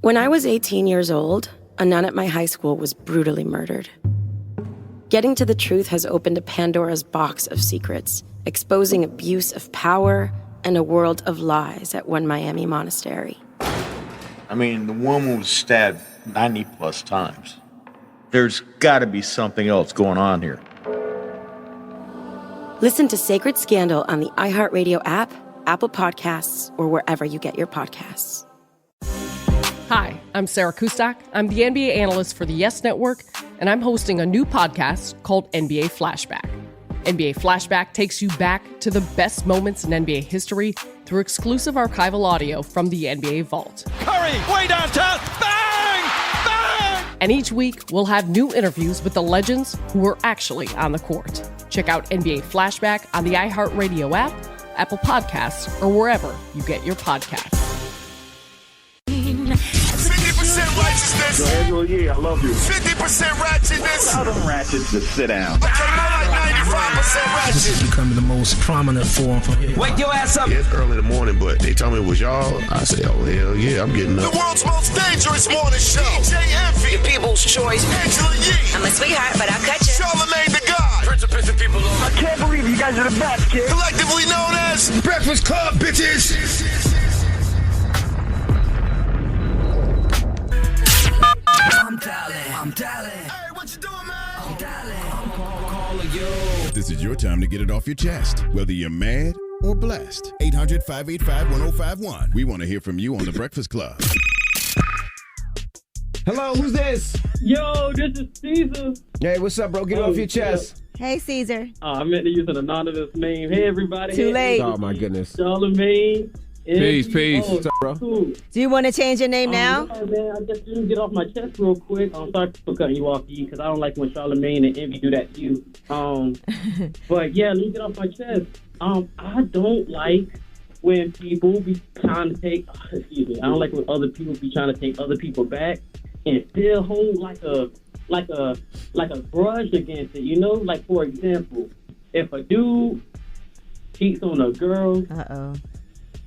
When I was 18 years old, a nun at my high school was brutally murdered. Getting to the truth has opened a Pandora's box of secrets, exposing abuse of power and a world of lies at one Miami monastery. I mean, the woman was stabbed 90 plus times. There's gotta be something else going on here. Listen to Sacred Scandal on the iHeartRadio app, Apple Podcasts, or wherever you get your podcasts. Hi, I'm Sarah Kustak. I'm the NBA analyst for the Yes Network, and I'm hosting a new podcast called NBA Flashback. NBA Flashback takes you back to the best moments in NBA history through exclusive archival audio from the NBA Vault. Curry, way downtown, bang! Bang! And each week, we'll have new interviews with the legends who were actually on the court. Check out NBA Flashback on the iHeartRadio app, Apple Podcasts, or wherever you get your podcasts. 50% righteousness. Yo, Angela Yee, I love you. 50% ratchetness. Tell them ratchets to sit down. Okay, more like 95% ratchet. This is becoming the most prominent form for hip-hop. Wake your ass up. Yeah, it's early in the morning, but they told me it was y'all. I said, oh, hell yeah, I'm getting up. The world's most dangerous morning show. DJ Envy. Your people's choice. Angela Yee. I'm a sweetheart, but I'll cut you. Charlamagne the God. Prince of pissing people off. I can't believe you guys are the best, kid. Collectively known as Breakfast Club, bitches! I'm dialing. Hey, what you doing, man? I'm dialing. I'm calling you. This is your time to get it off your chest, whether you're mad or blessed. 800-585-1051. We want to hear from you on The Breakfast Club. Hello, who's this? Yo, this is Caesar. Hey, what's up, bro? Get it off your chest. Hey, Caesar. I meant to use an anonymous name. Hey, everybody. Too late. Oh, my goodness. Charlamagne. Peace. Oh, what's up, bro? Cool. Do you want to change your name now? No, man, I just didn't get off my chest real quick. I'm sorry for cutting you off, because I don't like when Charlamagne and Envy do that to you. But yeah, let me get off my chest. I don't like when people be trying to take, excuse me, I don't like when other people be trying to take other people back and still hold like a grudge against it, you know? Like, for example, if a dude cheats on a girl,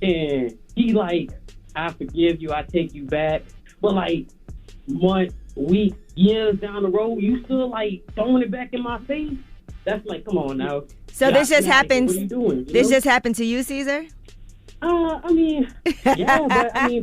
and he like, I forgive you, I take you back, but like months, weeks, years down the road, you still like throwing it back in my face? That's like, come on now. So this just happened. What are you doing? This just happened to you, Caesar? I mean, yeah,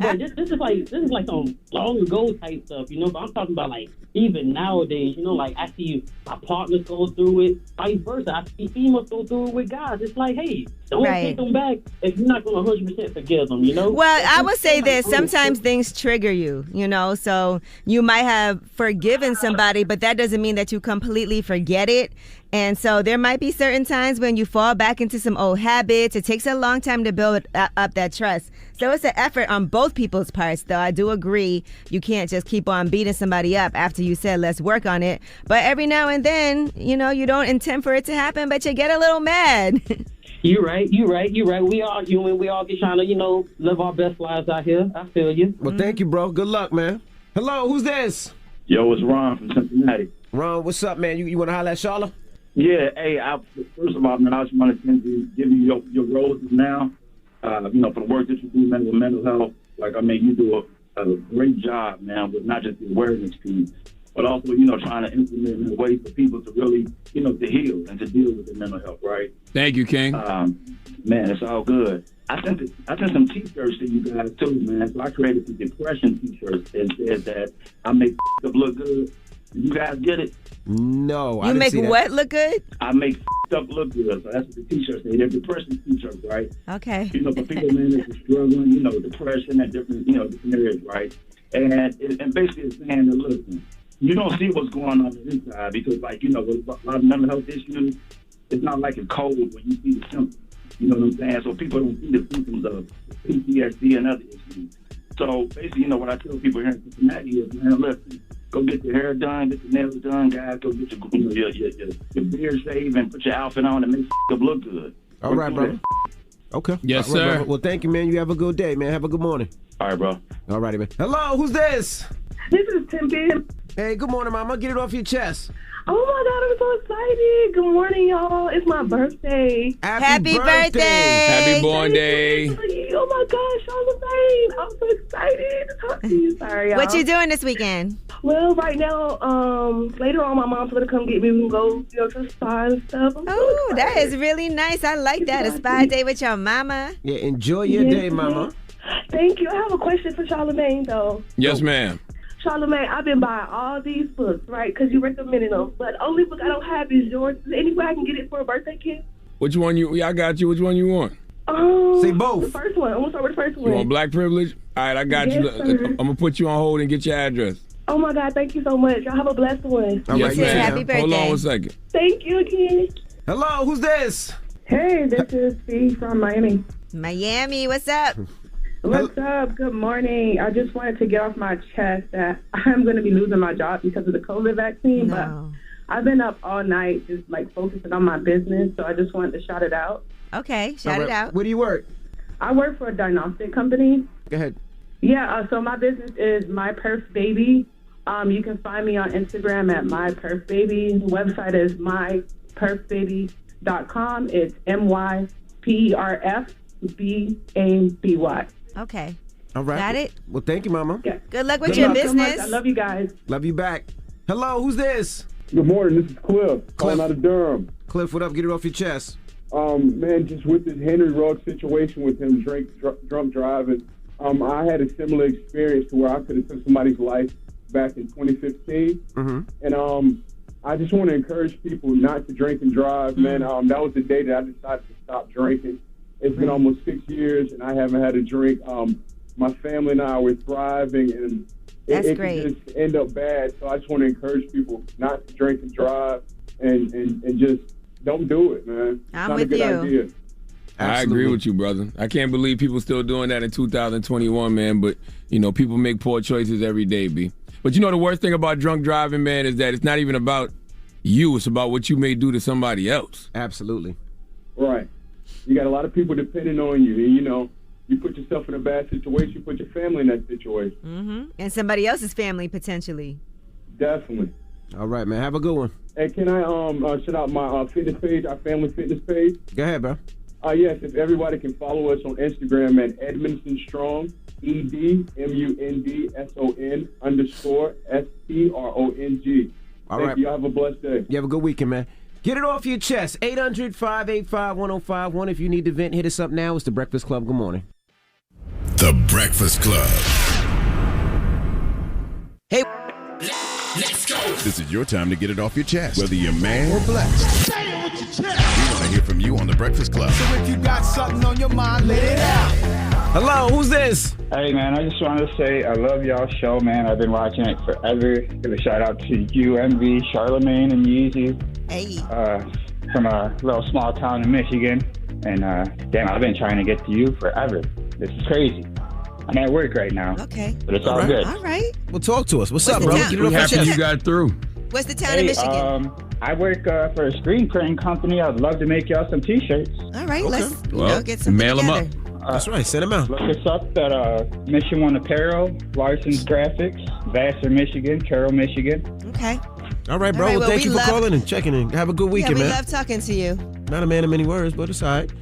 but this is like some long ago type stuff, you know. But I'm talking about like even nowadays, you know, like I see my partners go through it, vice versa. I see females go through it with guys. It's like, hey, don't take them back if you're not going to 100% forgive them, you know. Well, I would say this: sometimes things trigger you, you know. So you might have forgiven somebody, but that doesn't mean that you completely forget it. And so there might be certain times when you fall back into some old habits. It takes a long time to build up that trust. So it's an effort on both people's parts, though. I do agree you can't just keep on beating somebody up after you said, let's work on it. But every now and then, you know, you don't intend for it to happen, but you get a little mad. You're right. We all human. We all get trying to, you know, live our best lives out here. I feel you. Well, thank you, bro. Good luck, man. Hello, who's this? Yo, it's Ron from Cincinnati. Ron, what's up, man? You want to holler at Charlotte? Yeah, hey, first of all, man, I just want to give you your roses now, you know, for the work that you do, man, with mental health. Like, I mean, you do a great job, man, with not just the awareness piece, but also, you know, trying to implement in a way for people to really, you know, to heal and to deal with their mental health, right? Thank you, King. Man, it's all good. I sent some T-shirts to you guys, too, man. So I created some depression T-shirts that said that I make up look good. You guys get it? No, you make what look good? I make stuff look good. So that's what the T-shirts say. They're depression T-shirts, right? Okay. You know, for people, man, that's struggling, you know, depression and different, you know, different areas, right? And basically it's saying that, listen, you don't see what's going on inside because, like, you know, with a lot of mental health issues, it's not like a cold when you see the symptoms. You know what I'm saying? So people don't see the symptoms of PTSD and other issues. So basically, you know, what I tell people here in Cincinnati is, man, listen, go get your hair done, get your nails done, guys. Go get your beard shaved and put your outfit on and make look good. All right, brother. Okay. Yes, all right, sir. Brother. Well, thank you, man. You have a good day, man. Have a good morning. All right, bro. All righty, man. Hello, who's this? This is Tempe. Hey, good morning, Mama. Get it off your chest. Oh my God, I'm so excited. Good morning, y'all. It's my birthday. Happy birthday. Happy born day. Angie. Oh my gosh, Charlamagne. I'm so excited to talk to you. Sorry, y'all. What you doing this weekend? Well, right now, later on, my mom's going to come get me. We can go, to the spa and stuff. Oh, that is really nice. I like that. A spa day with your mama. Yeah, enjoy your day, mama. Thank you. I have a question for Charlamagne, though. Yes, ma'am. Charlamagne, I've been buying all these books, right? Because you recommended them. But the only book I don't have is yours. Is there any way I can get it for a birthday gift? Which one I got you. Which one you want? Say both. The first one. I'm going to start with the first You one. want Black Privilege? All right, I got you. Sir. I'm going to put you on hold and get your address. Oh, my God. Thank you so much. Y'all have a blessed one. Yes, ma'am. Happy birthday. Hold on one second. Thank you again. Hello, who's this? Hey, this is Steve from Miami. Miami, what's up? What's up? Good morning. I just wanted to get off my chest that I'm going to be losing my job because of the COVID vaccine, but I've been up all night just focusing on my business, so I just wanted to shout it out. Okay, shout it out. Where do you work? I work for a diagnostic company. Go ahead. Yeah, so my business is My Perf Baby. You can find me on Instagram at My Perf Baby. The website is myperfbaby.com. It's MyPerfBaby. Okay. All right. Got it? Well, thank you, mama. Yeah. Good luck with your business. So much. I love you guys. Love you back. Hello, who's this? Good morning. This is Cliff. Calling out of Durham. Cliff, what up? Get it off your chest. Man, just with this Henry Ruggs situation with him drunk driving, I had a similar experience to where I could have took somebody's life back in 2015. Mm-hmm. And I just want to encourage people not to drink and drive, man. That was the day that I decided to stop drinking. It's been almost 6 years, and I haven't had a drink. My family and I were thriving, and it great. could just end up bad. So I just want to encourage people not to drink and drive, and just don't do it, man. I'm it's not with a good you. idea. I agree with you, brother. I can't believe people still doing that in 2021, man. But, people make poor choices every day, B. But the worst thing about drunk driving, man, is that it's not even about you. It's about what you may do to somebody else. Absolutely. Right. You got a lot of people depending on you. And, you put yourself in a bad situation, you put your family in that situation. Mm-hmm. And somebody else's family, potentially. Definitely. All right, man. Have a good one. Hey, can I shout out my fitness page, our family fitness page? Go ahead, bro. Yes, if everybody can follow us on Instagram at Edmondson Strong, EDMUNDSON_STRONG. All Thank right. you. Y'all have a blessed day. You have a good weekend, man. Get it off your chest. 800-585-1051. If you need to vent, hit us up now. It's The Breakfast Club. Good morning. The Breakfast Club. Hey. Let's go. This is your time to get it off your chest, whether you're mad or blessed. Say it with your chest. We want to hear from you on The Breakfast Club. So if you got something on your mind, let it out. Hello, who's this? Hey, man, I just wanted to say I love y'all's show, man. I've been watching it forever. Give a shout out to you, MV, Charlamagne, and Yeezy. Hey. From a little small town in Michigan. And, damn, I've been trying to get to you forever. This is crazy. I'm at work right now. Okay. But it's all good. All right. Well, talk to us. What's up, the bro? town? Get it off We're your happy chest. you got through. What's the town in Michigan? I work for a screen printing company. I'd love to make y'all some T-shirts. All right, Okay. let's Well, get some mail 'em together. That's right. Send them out. Look us up at Mission One Apparel, Larson's Graphics, Vassar, Michigan, Carroll, Michigan. Okay. All right, bro. All right, well, well, thank you for calling and checking in. Have a good Yeah, weekend, we man. love talking to you. Not a man of many words, but it's all right.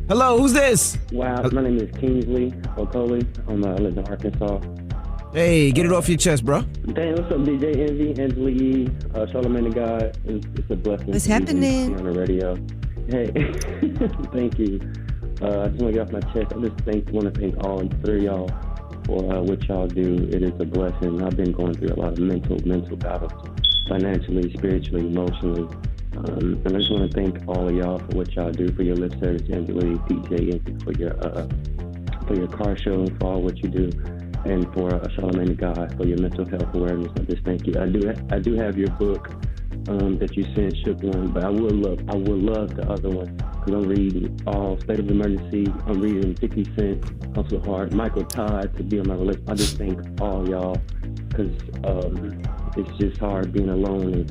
Hello, who's this? Wow, my name is Kingsley Okoli. I live in Arkansas. Hey, get it off your chest, bro. Hey, what's up, DJ Envy, Angela Yee, Charlamagne the God? It's a blessing. What's to be happening? on the radio. Hey, thank you. I just want to get off my chest. I just want to thank all three of y'all for what y'all do. It is a blessing. I've been going through a lot of mental battles, financially, spiritually, emotionally. And I just want to thank all of y'all for what y'all do, for your lip service, Angela Yee, DJ Envy, for your car show, for all what you do. And for Charlamagne the God, for your mental health awareness. I just thank you. I do have your book that you sent, Shook One, but I would love the other one, because I'm reading all State of Emergency. I'm reading 50 Cent, Hustle Hard, Michael Todd, To Be on My List. I just thank all y'all, because it's just hard being alone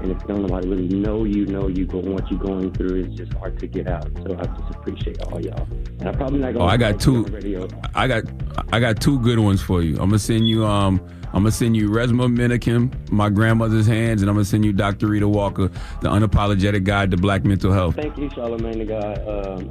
And if don't nobody really know you going what you're going through, it's just hard to get out. So I just appreciate all y'all. And I'm probably not going. I got two. Radio. I got two good ones for you. I'm gonna send you Resma Minikim, My Grandmother's Hands, and I'm gonna send you Dr. Rita Walker, The Unapologetic Guide to Black Mental Health. Thank you, Charlamagne the God.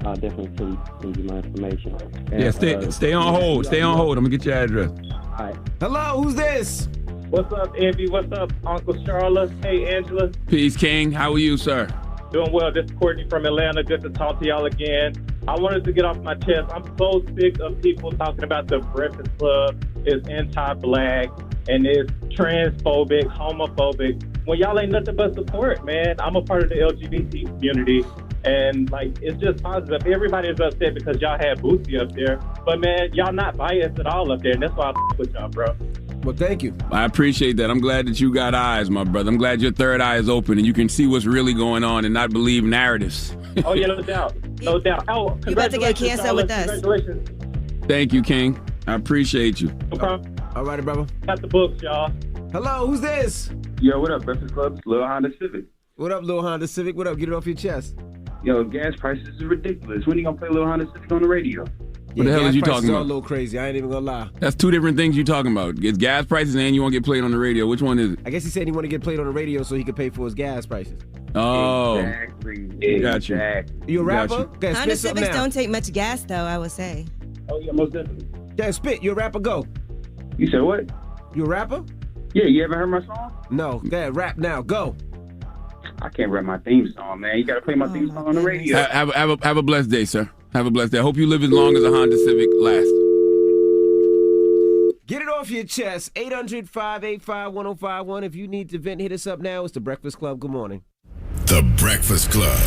I'll definitely send you my information. And, yeah, stay on hold. Stay on hold. I'm gonna get your address. All right. Hello, who's this? What's up, Envy? What's up, Uncle Charlotte? Hey, Angela. Peace, King. How are you, sir? Doing well. This is Courtney from Atlanta. Good to talk to y'all again. I wanted to get off my chest. I'm so sick of people talking about the Breakfast Club is anti-black and it's transphobic, homophobic. When y'all ain't nothing but support, man. I'm a part of the LGBT community. And, like, it's just positive. Everybody is upset because y'all had Boosie up there. But, man, y'all not biased at all up there. And that's why I f*** with y'all, bro. Well, thank you. I appreciate that. I'm glad that you got eyes, my brother. I'm glad your third eye is open and you can see what's really going on and not believe narratives. Oh, yeah, no doubt. No doubt. Oh, you about to get cancer with us. Congratulations. Thank you, King. I appreciate you. No problem. All right, brother. Got the books, y'all. Hello, who's this? Yo, what up, Breakfast Club? It's Lil Honda Civic. What up, Lil Honda Civic? What up? Get it off your chest. Yo, gas prices are ridiculous. When you gonna play Lil Honda Civic on the radio? What the hell is you talking about? A little crazy. I ain't even gonna lie. That's two different things you talking about. It's gas prices and you want to get played on the radio. Which one is it? I guess he said he want to get played on the radio so he could pay for his gas prices. Oh. Exactly. Got you. You a rapper? Okay, Honda Civics don't take much gas, though, I would say. Oh, yeah, most definitely. Yeah, spit. You a rapper? Go. You said what? You a rapper? Yeah, you ever heard my song? No. Go ahead, rap now. Go. I can't rap my theme song, man. You gotta play my theme song on the radio. Have a blessed day, sir. Have a blessed day. I hope you live as long as a Honda Civic lasts. Get it off your chest. 800-585-1051. If you need to vent, hit us up now. It's The Breakfast Club. Good morning. The Breakfast Club.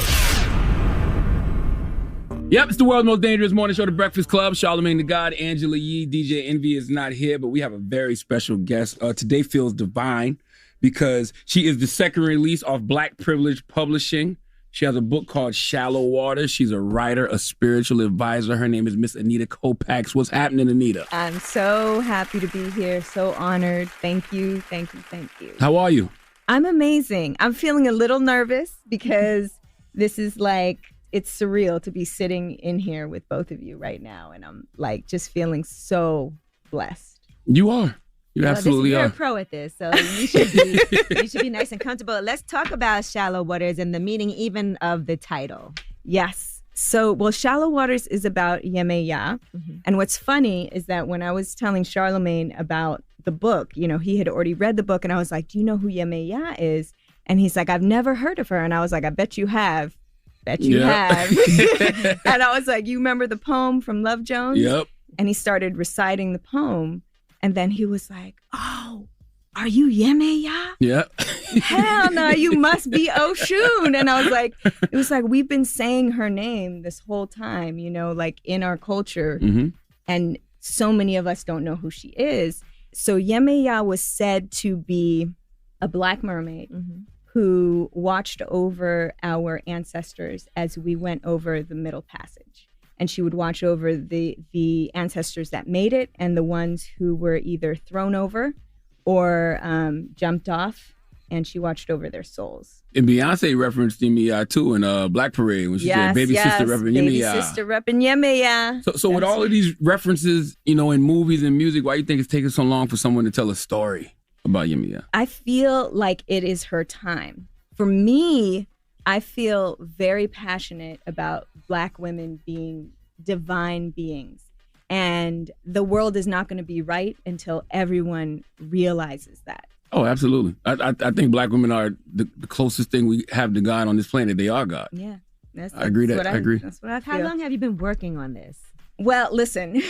Yep, it's the world's most dangerous morning show, The Breakfast Club. Charlamagne the God, Angela Yee, DJ Envy is not here, but we have a very special guest. Today feels divine because she is the second release off Black Privilege Publishing. She has a book called Shallow Water. She's a writer, a spiritual advisor. Her name is Miss Anita Kopax. What's happening, Anita? I'm so happy to be here. So honored. Thank you. Thank you. Thank you. How are you? I'm amazing. I'm feeling a little nervous because this is like, it's surreal to be sitting in here with both of you right now. And I'm like just feeling so blessed. You are. You absolutely You're are. a pro at this, so you should be nice and comfortable. Let's talk about Shallow Waters and the meaning even of the title. Yes. So, well, Shallow Waters is about Yemaya. Mm-hmm. And what's funny is that when I was telling Charlamagne about the book, you know, he had already read the book and I was like, do you know who Yemaya is? And he's like, I've never heard of her. And I was like, I bet you have. Bet you have. And I was like, you remember the poem from Love Jones? Yep. And he started reciting the poem. And then he was like, oh, are you Yemaya? Yeah. Hell no, you must be Oshun. And I was like, it was like, we've been saying her name this whole time, you know, like in our culture. Mm-hmm. And so many of us don't know who she is. So Yemaya was said to be a Black mermaid who watched over our ancestors as we went over the Middle Passage. And she would watch over the ancestors that made it and the ones who were either thrown over or jumped off. And she watched over their souls. And Beyonce referenced Yemaya too in Black Parade when she said baby sister repping Yemaya. Baby sister repping Yemaya. So with all of these references, you know, in movies and music, why do you think it's taking so long for someone to tell a story about Yemaya? I feel like it is her time. For me, I feel very passionate about Black women being divine beings. And the world is not going to be right until everyone realizes that. Oh, absolutely. I think Black women are the closest thing we have to God on this planet. They are God. Yeah. I agree. I agree. That's what I feel. How long have you been working on this? Well, listen,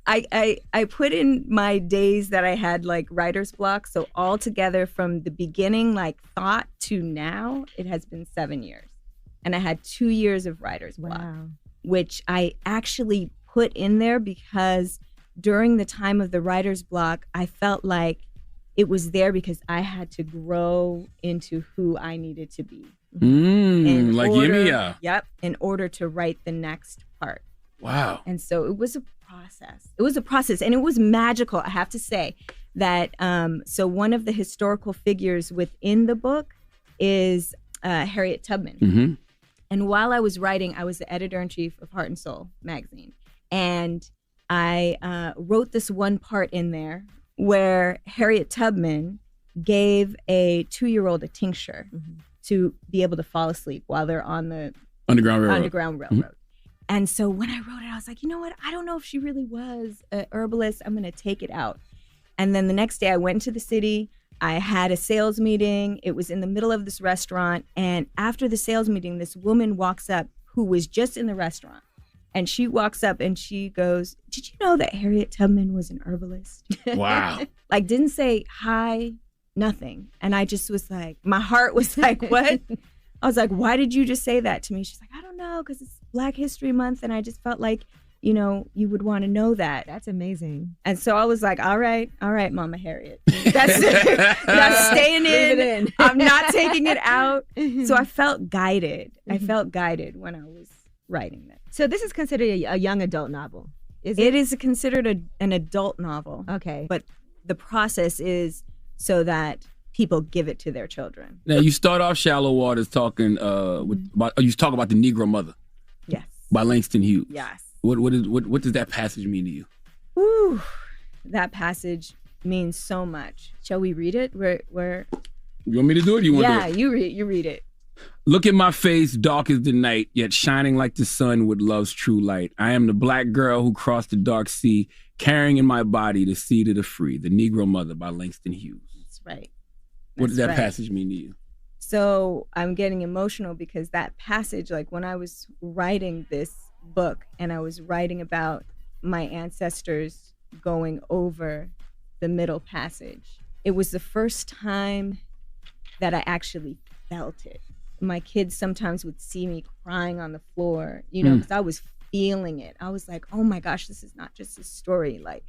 I put in my days that I had like writer's block. So altogether from the beginning, like thought to now, it has been 7 years. And I had 2 years of writer's block, which I actually put in there because during the time of the writer's block, I felt like it was there because I had to grow into who I needed to be. Like Yemaya. Yep, in order to write the next part. Wow. And so it was a process. It was a process and it was magical, I have to say, that so one of the historical figures within the book is Harriet Tubman. Mm-hmm. And while I was writing, I was the editor-in-chief of Heart and Soul magazine. And I wrote this one part in there where Harriet Tubman gave a 2-year-old a tincture to be able to fall asleep while they're on the Underground Railroad. Mm-hmm. And so when I wrote it, I was like, you know what? I don't know if she really was a herbalist. I'm going to take it out. And then the next day I went to the city. I had a sales meeting. It was in the middle of this restaurant. And after the sales meeting, this woman walks up who was just in the restaurant. And she walks up and she goes, did you know that Harriet Tubman was an herbalist? Wow. Like, didn't say hi, nothing. And I just was like, my heart was like, what? I was like, why did you just say that to me? She's like, I don't know, because it's Black History Month. And I just felt like, you know, you would want to know that. That's amazing. And so I was like, all right, Mama Harriet. That's it. That's staying in. I'm not taking it out. So I felt guided. I felt guided when I was writing that. So this is considered a young adult novel, is it? It is considered an adult novel. Okay. But the process is so that people give it to their children. Now, you start off Shallow Waters talking you talk about the Negro Mother. Yes. By Langston Hughes. Yes. What does that passage mean to you? Ooh, that passage means so much. Shall we read it? Where? You want me to do it? Or you want to do it? Yeah, you read it. Look at my face, dark as the night, yet shining like the sun with love's true light. I am the black girl who crossed the dark sea, carrying in my body the seed of the free, the Negro Mother by Langston Hughes. That's right. What does that passage mean to you? So I'm getting emotional because that passage, like when I was writing this book and I was writing about my ancestors going over the Middle Passage, it was the first time that I actually felt it. My kids sometimes would see me crying on the floor, you know, because I was feeling it. I was like, oh my gosh, this is not just a story. Like,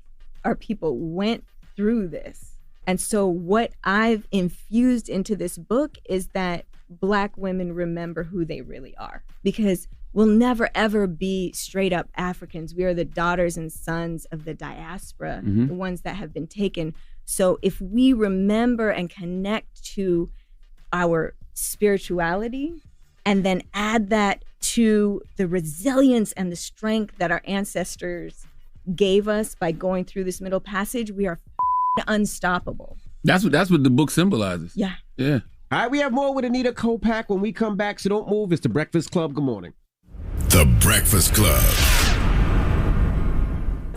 our people went through this. And so what I've infused into this book is that Black women remember who they really are, because we'll never, ever be straight up Africans. We are the daughters and sons of the diaspora, the ones that have been taken. So if we remember and connect to our spirituality and then add that to the resilience and the strength that our ancestors gave us by going through this Middle Passage, we are unstoppable. That's what the book symbolizes. Yeah. Yeah. All right, we have more with Anita Kopak when we come back, so don't move. It's The Breakfast Club. Good morning. The Breakfast Club.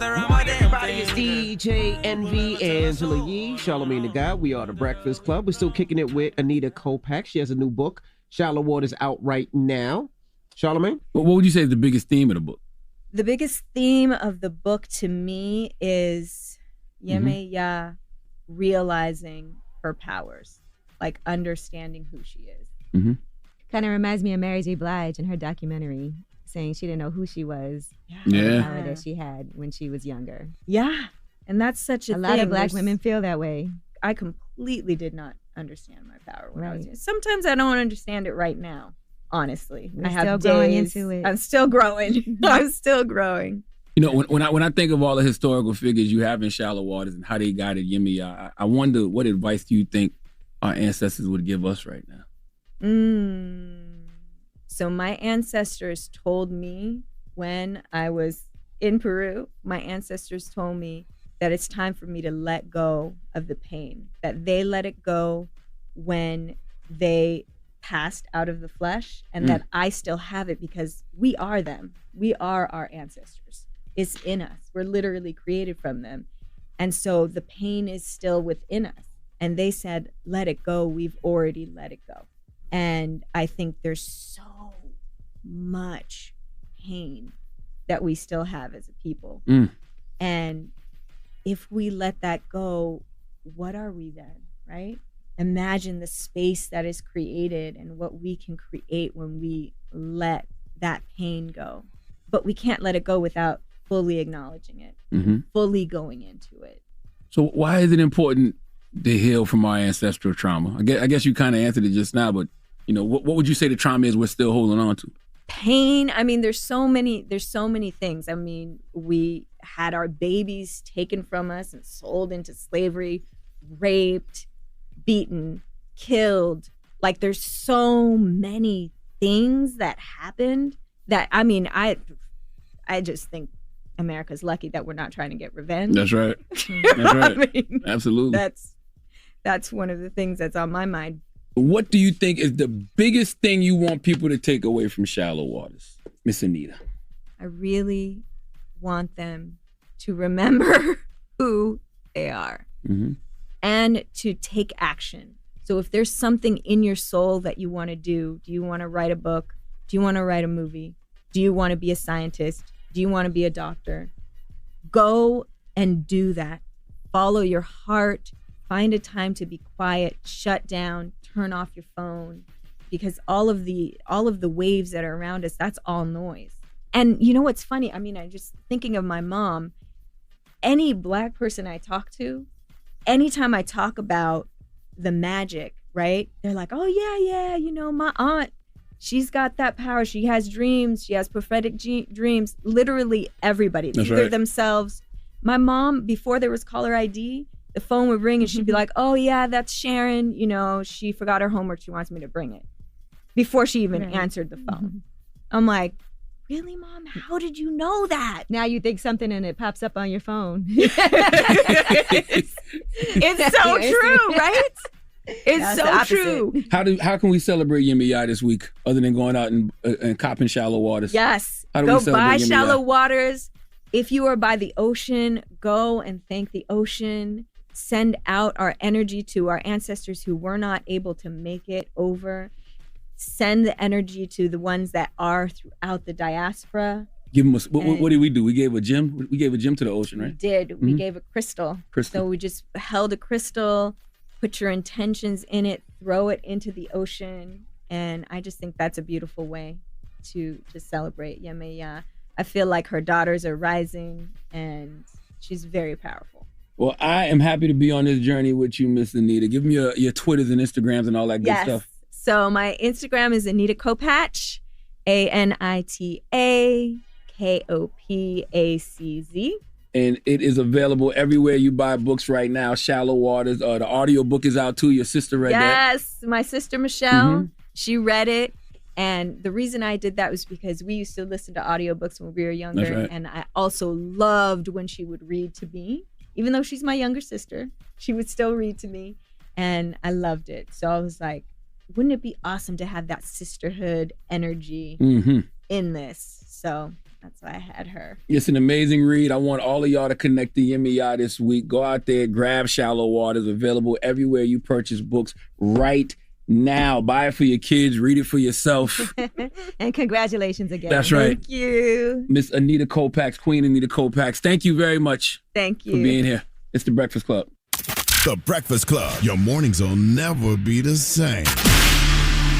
Everybody, it's DJ NV, Angela Yee, Charlamagne the God. We are The Breakfast Club. We're still kicking it with Anita Kopak. She has a new book, Shallow Waters, out right now. Charlamagne? What would you say is the biggest theme of the book? The biggest theme of the book to me is Yemaya realizing her powers, like understanding who she is. Kind of reminds me of Mary J. Blige in her documentary, saying she didn't know who she was, Yeah. the power that she had when she was younger. Yeah, and that's such a thing. lot of Black women feel that way. I completely did not understand my power when I was young. Sometimes I don't understand it right now, honestly. We're I have still growing days- into it. I'm still growing. I'm still growing. You know, when I think of all the historical figures you have in Shallow Waters and how they guided Yemaya, I wonder what advice do you think our ancestors would give us right now? So my ancestors told me when I was in Peru, my ancestors told me that it's time for me to let go of the pain, that they let it go when they passed out of the flesh, and that I still have it because we are them. We are our ancestors. It's in us. We're literally created from them. And so the pain is still within us. And they said, let it go. We've already let it go. And I think there's so much pain that we still have as a people. And if we let that go, what are we then, right? Imagine the space that is created and what we can create when we let that pain go. But we can't let it go without fully acknowledging it, fully going into it. So why is it important to heal from our ancestral trauma? I guess you kind of answered it just now, but you know, what would you say the trauma is we're still holding on to? Pain. I mean, there's so many things. I mean, we had our babies taken from us and sold into slavery, raped, beaten, killed. Like, there's so many things that happened that, I mean, I just think America's lucky that we're not trying to get revenge. That's right. That's right. I mean, absolutely. That's one of the things that's on my mind. What do you think is the biggest thing you want people to take away from Shallow Waters, Miss Anita? I really want them to remember who they are and to take action. So if there's something in your soul that you want to do you want to write a book? Do you want to write a movie? Do you want to be a scientist? Do you want to be a doctor? Go and do that. Follow your heart. Find a time to be quiet, shut down, turn off your phone, because all of the waves that are around us, that's all noise. And you know what's funny? I mean, I'm just thinking of my mom. Any Black person I talk to, anytime I talk about the magic, right? They're like, oh yeah, you know, my aunt, she's got that power. She has dreams. She has prophetic dreams. Literally everybody. It's either themselves. My mom, before there was caller ID, the phone would ring and she'd be like, oh yeah, that's Sharon. You know, she forgot her homework. She wants me to bring it. Before she even answered the phone. I'm like, really, Mom? How did you know that? Now you think something and it pops up on your phone. It's so true, right? It's so true. How can we celebrate Yemaya this week other than going out and copping Shallow Waters? Yes. How do go we celebrate buy Yemaya? Shallow Waters. If you are by the ocean, go and thank the ocean. Send out our energy to our ancestors who were not able to make it over. Send the energy to the ones that are throughout the diaspora. Give them what did we do? We gave a gem. We gave a gem to the ocean, right? We did. We gave a crystal. So we just held a crystal, put your intentions in it, throw it into the ocean, and I just think that's a beautiful way to celebrate Yemaya. I feel like her daughters are rising, and she's very powerful. Well, I am happy to be on this journey with you, Miss Anita. Give me your Twitters and Instagrams and all that good stuff. So my Instagram is Anita Kopacz, ANITAKOPACZ. And it is available everywhere you buy books right now. Shallow Waters. The audio book is out too. Your sister read that. Yes, my sister Michelle, she read it. And the reason I did that was because we used to listen to audiobooks when we were younger. That's right. And I also loved when she would read to me. Even though she's my younger sister, she would still read to me. And I loved it. So I was like, wouldn't it be awesome to have that sisterhood energy in this? So that's why I had her. It's an amazing read. I want all of y'all to connect to Yemaya this week. Go out there, grab Shallow Waters, available everywhere you purchase books right now. Buy it for your kids, read it for yourself. And congratulations again. That's right. Thank you. Miss Anita Kopacz, Queen Anita Kopacz. Thank you very much. Thank you for being here. It's The Breakfast Club. The Breakfast Club. Your mornings will never be the same.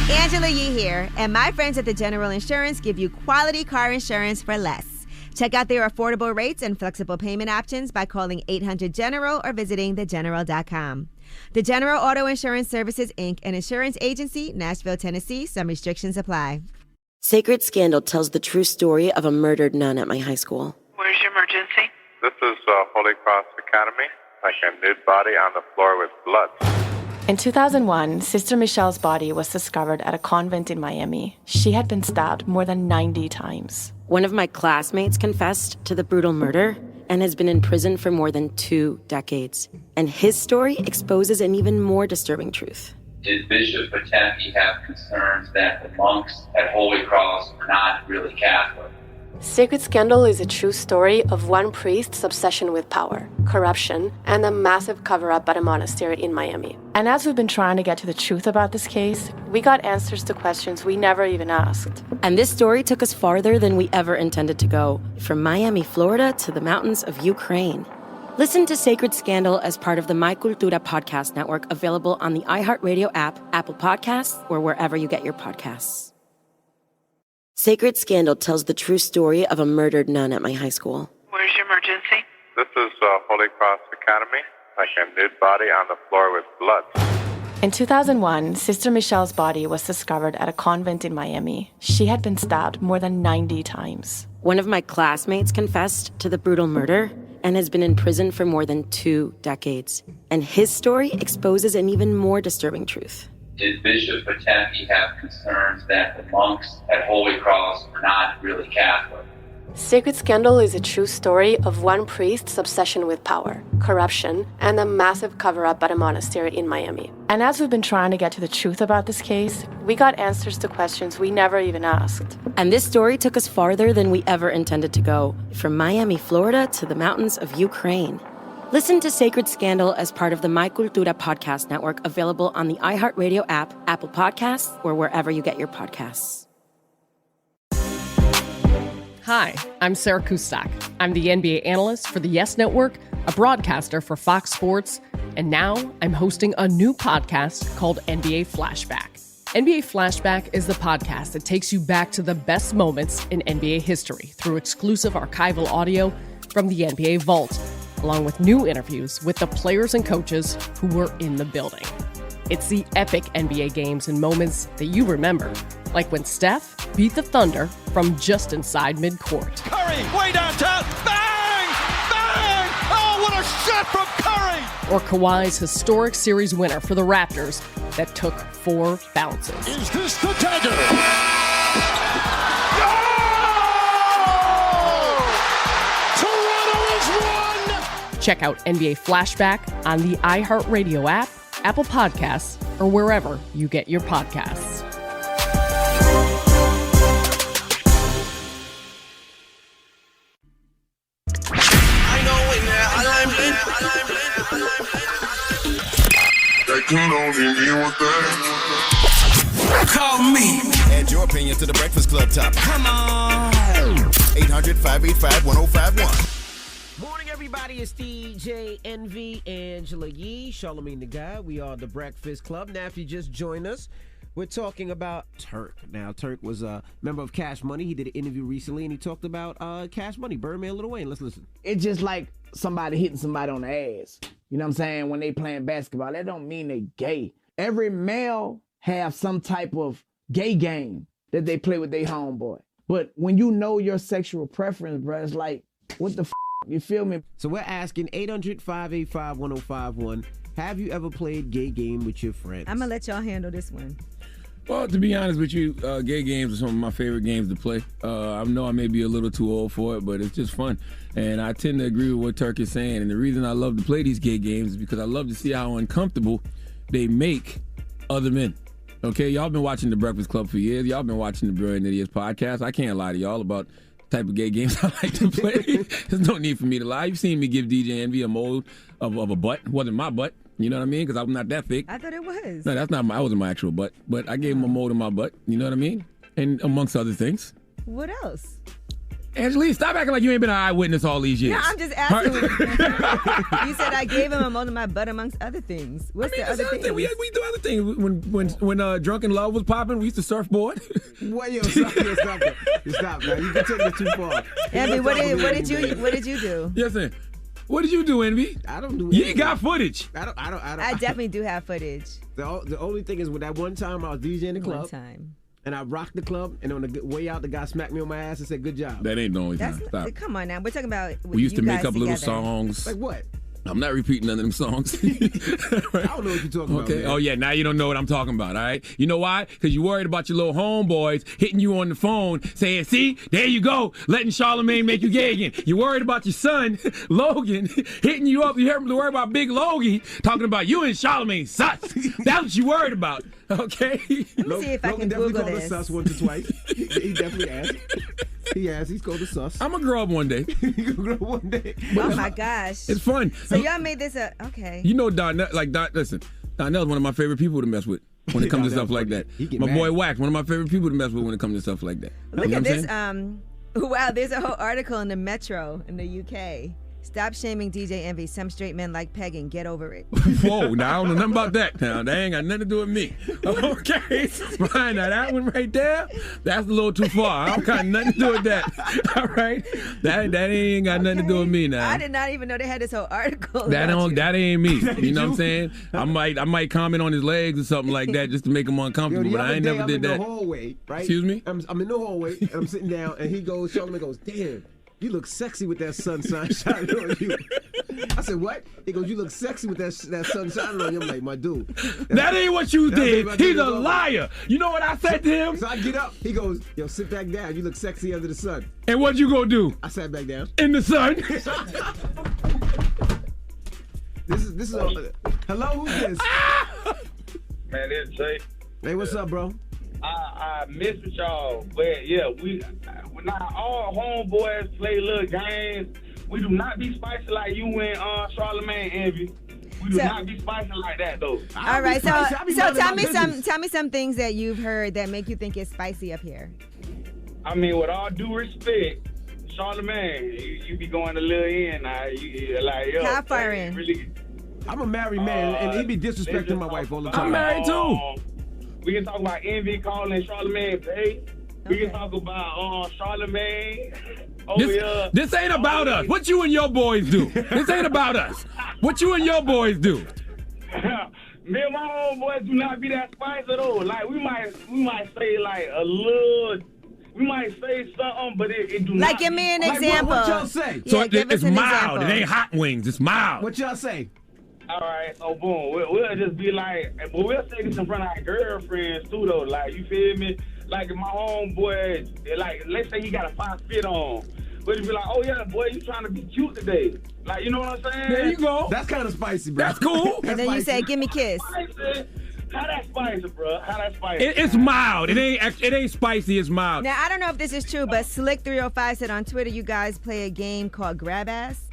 Angela Yee here, and my friends at the General Insurance give you quality car insurance for less. Check out their affordable rates and flexible payment options by calling 800-GENERAL or visiting thegeneral.com. The General Auto Insurance Services, Inc., an insurance agency, Nashville, Tennessee. Some restrictions apply. Sacred Scandal tells the true story of a murdered nun at my high school. Where's your emergency? This is Holy Cross Academy. Like a nude body on the floor with blood. In 2001, Sister Michelle's body was discovered at a convent in Miami. She had been stabbed more than 90 times. One of my classmates confessed to the brutal murder and has been in prison for more than 2 decades. And his story exposes an even more disturbing truth. Did Bishop Pataki have concerns that the monks at Holy Cross were not really Catholic? Sacred Scandal is a true story of one priest's obsession with power, corruption, and a massive cover-up at a monastery in Miami. And as we've been trying to get to the truth about this case, we got answers to questions we never even asked. And this story took us farther than we ever intended to go, from Miami, Florida to the mountains of Ukraine. Listen to Sacred Scandal as part of the My Cultura podcast network, available on the iHeartRadio app, Apple Podcasts, or wherever you get your podcasts. Sacred Scandal tells the true story of a murdered nun at my high school. Where's your emergency? This is Holy Cross Academy. Like a nude body on the floor with blood. In 2001, Sister Michelle's body was discovered at a convent in Miami. She had been stabbed more than 90 times. One of my classmates confessed to the brutal murder and has been in prison for more than 2 decades. And his story exposes an even more disturbing truth. Did Bishop Pataki have concerns that the monks at Holy Cross were not really Catholic? Sacred Scandal is a true story of one priest's obsession with power, corruption, and the massive cover-up at a monastery in Miami. And as we've been trying to get to the truth about this case, we got answers to questions we never even asked. And this story took us farther than we ever intended to go, from Miami, Florida to the mountains of Ukraine. Listen to Sacred Scandal as part of the My Cultura podcast network, available on the iHeartRadio app, Apple Podcasts, or wherever you get your podcasts. Hi, I'm Sarah Kustak. I'm the NBA analyst for the Yes Network, a broadcaster for Fox Sports, and now I'm hosting a new podcast called NBA Flashback. NBA Flashback is the podcast that takes you back to the best moments in NBA history through exclusive archival audio from the NBA Vault, along with new interviews with the players and coaches who were in the building. It's the epic NBA games and moments that you remember, like when Steph beat the Thunder from just inside midcourt. Curry, way downtown, bang! Bang! Oh, what a shot from Curry! Or Kawhi's historic series winner for the Raptors that took 4 bounces. Is this the dagger? Toronto is won! Check out NBA Flashback on the iHeartRadio app, Apple Podcasts, or wherever you get your podcasts. Call me. Add your opinion to the Breakfast Club topic. Come on. 800-585-1051. Morning, everybody. It's DJ NV, Angela Yee, Charlamagne the Guy. We are the Breakfast Club. Now, if you just joined us, we're talking about Turk. Now, Turk was a member of Cash Money. He did an interview recently, and he talked about Cash Money, Birdman, Lil Wayne. Let's listen. It's just like somebody hitting somebody on the ass. You know what I'm saying? When they playing basketball, that don't mean they gay. Every male have some type of gay game that they play with their homeboy. But when you know your sexual preference, bro, it's like, what the f***? You feel me? So we're asking 800-585-1051. Have you ever played gay game with your friends? I'm going to let y'all handle this one. Well, to be honest with you, gay games are some of my favorite games to play. I know I may be a little too old for it, but it's just fun. And I tend to agree with what Turk is saying. And the reason I love to play these gay games is because I love to see how uncomfortable they make other men. Okay, y'all been watching The Breakfast Club for years. Y'all been watching the Brilliant Idiots podcast. I can't lie to y'all about the type of gay games I like to play. There's no need for me to lie. You've seen me give DJ Envy a mold of a butt. It wasn't my butt. You know what I mean? Because I'm not that thick. I thought it was. No, that wasn't my actual butt. But I gave him a mold of my butt. You know what I mean? And amongst other things. What else? Angelique, stop acting like you ain't been an eyewitness all these years. No, I'm just asking. You said I gave him a mold of my butt amongst other things. What's the other thing? We do other things. When Drunken Love was popping, we used to surfboard. What? Yo, stop, man. You can take it too far. Envy, what did you do? Yes, sir. What did you do, Envy? I don't do You anything. got footage. I definitely do have footage. The only thing is with that one time I was DJing the club. One time. And I rocked the club, and on the way out, the guy smacked me on my ass and said, "Good job." That ain't the only time. Stop. Come on now. We're talking about We used to make up little together. songs. Like what? I'm not repeating none of them songs. I don't know what you're talking about. Okay. Man. Oh, yeah. Now you don't know what I'm talking about, all right? You know why? Because you're worried about your little homeboys hitting you on the phone saying, see, there you go, letting Charlamagne make you gay again. You're worried about your son, Logan, hitting you up. You're worried about Big Logie talking about you and Charlamagne sus. That's what you're worried about, okay? Let me see if I can Logan Google definitely this. called us sus once or twice. He definitely asked. He's called us sus. I'm going to grow up one day. You're going to grow up one day. Oh, my gosh. It's fun. So y'all made this okay. You know Donnell, listen, Donnell's one of my favorite people to mess with when it comes to stuff like that. My boy Wax, one of my favorite people to mess with when it comes to stuff like that. Look You know at what I'm this. saying? Wow, there's a whole article in the Metro in the UK Stop shaming DJ Envy. Some straight men like pegging. Get over it. Whoa, now I don't know nothing about that. Now that ain't got nothing to do with me. Okay, fine. Now that one right there, that's a little too far. I don't got nothing to do with that. All right, that ain't got nothing to do with me now. I did not even know they had this whole article. That ain't me. You know what I'm saying? I might comment on his legs or something like that just to make him uncomfortable. But I ain't never did that. I'm in the hallway, right? Excuse me? I'm in the hallway and I'm sitting down and Charlamagne goes, damn. You look sexy with that sunshine shining on you. I said, what? He goes, you look sexy with that sun shining on you. I'm like, my dude. That ain't what you did. He's a liar. You know what I said to him? So I get up. He goes, yo, sit back down. You look sexy under the sun. And what you gonna do? I sat back down. In the sun? This is hello, who's this? Man, it's Jay. Hey, what's up, bro? I miss with y'all, but yeah, now all homeboys play little games. We do not be spicy like you and Charlamagne Envy. We do not be spicy like that though. All right, so tell me some things that you've heard that make you think it's spicy up here. I mean, with all due respect, Charlamagne, you be going a little in now. You like yo. How far in? Really, I'm a married man, and he be disrespecting my wife all the time. I'm married too. We can talk about Envy calling Charlamagne bae. We can talk about Charlamagne. This ain't about us. What you and your boys do? This ain't about us. What you and your boys do? Me and my homeboys do not be that spicy though. Like we might say like a little. We might say something, but it do not. Like, give me an example. What y'all say? So Yeah, it's mild. It ain't hot wings. It's mild. What y'all say? All right, so boom, we'll just be like, but we'll say this in front of our girlfriends too, though. Like, you feel me? Like, if my homeboy, like, let's say he got a fine fit on, but he'd be like, oh yeah, boy, you trying to be cute today? Like, you know what I'm saying? There you go. That's kind of spicy, bro. That's cool. And then you say, give me a kiss. How that spicy, bro? How that spicy? It's mild. It ain't spicy. It's mild. Now, I don't know if this is true, but Slick305 said on Twitter you guys play a game called Grab Ass.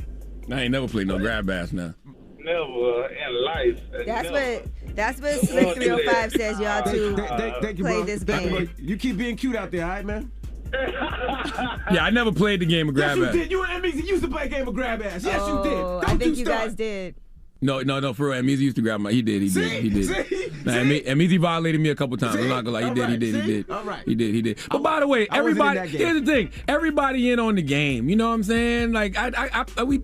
I ain't never played no grab ass now. Never in life. That's what Slick305 says y'all two Thank you, play bro. this game. You keep being cute out there, all right, man? Yeah, I never played the game of grab yes, ass. You did. You and Emmeezy used to play a game of grab ass. Yes, you did. Don't I think you start. guys did. No, for real. Emmeezy used to grab my. He did. Nah, Emmeezy violated me a couple times. I'm not gonna lie. He did. All right. He did. But by the way, everybody. Here's the thing. Everybody in on the game. You know what I'm saying? Like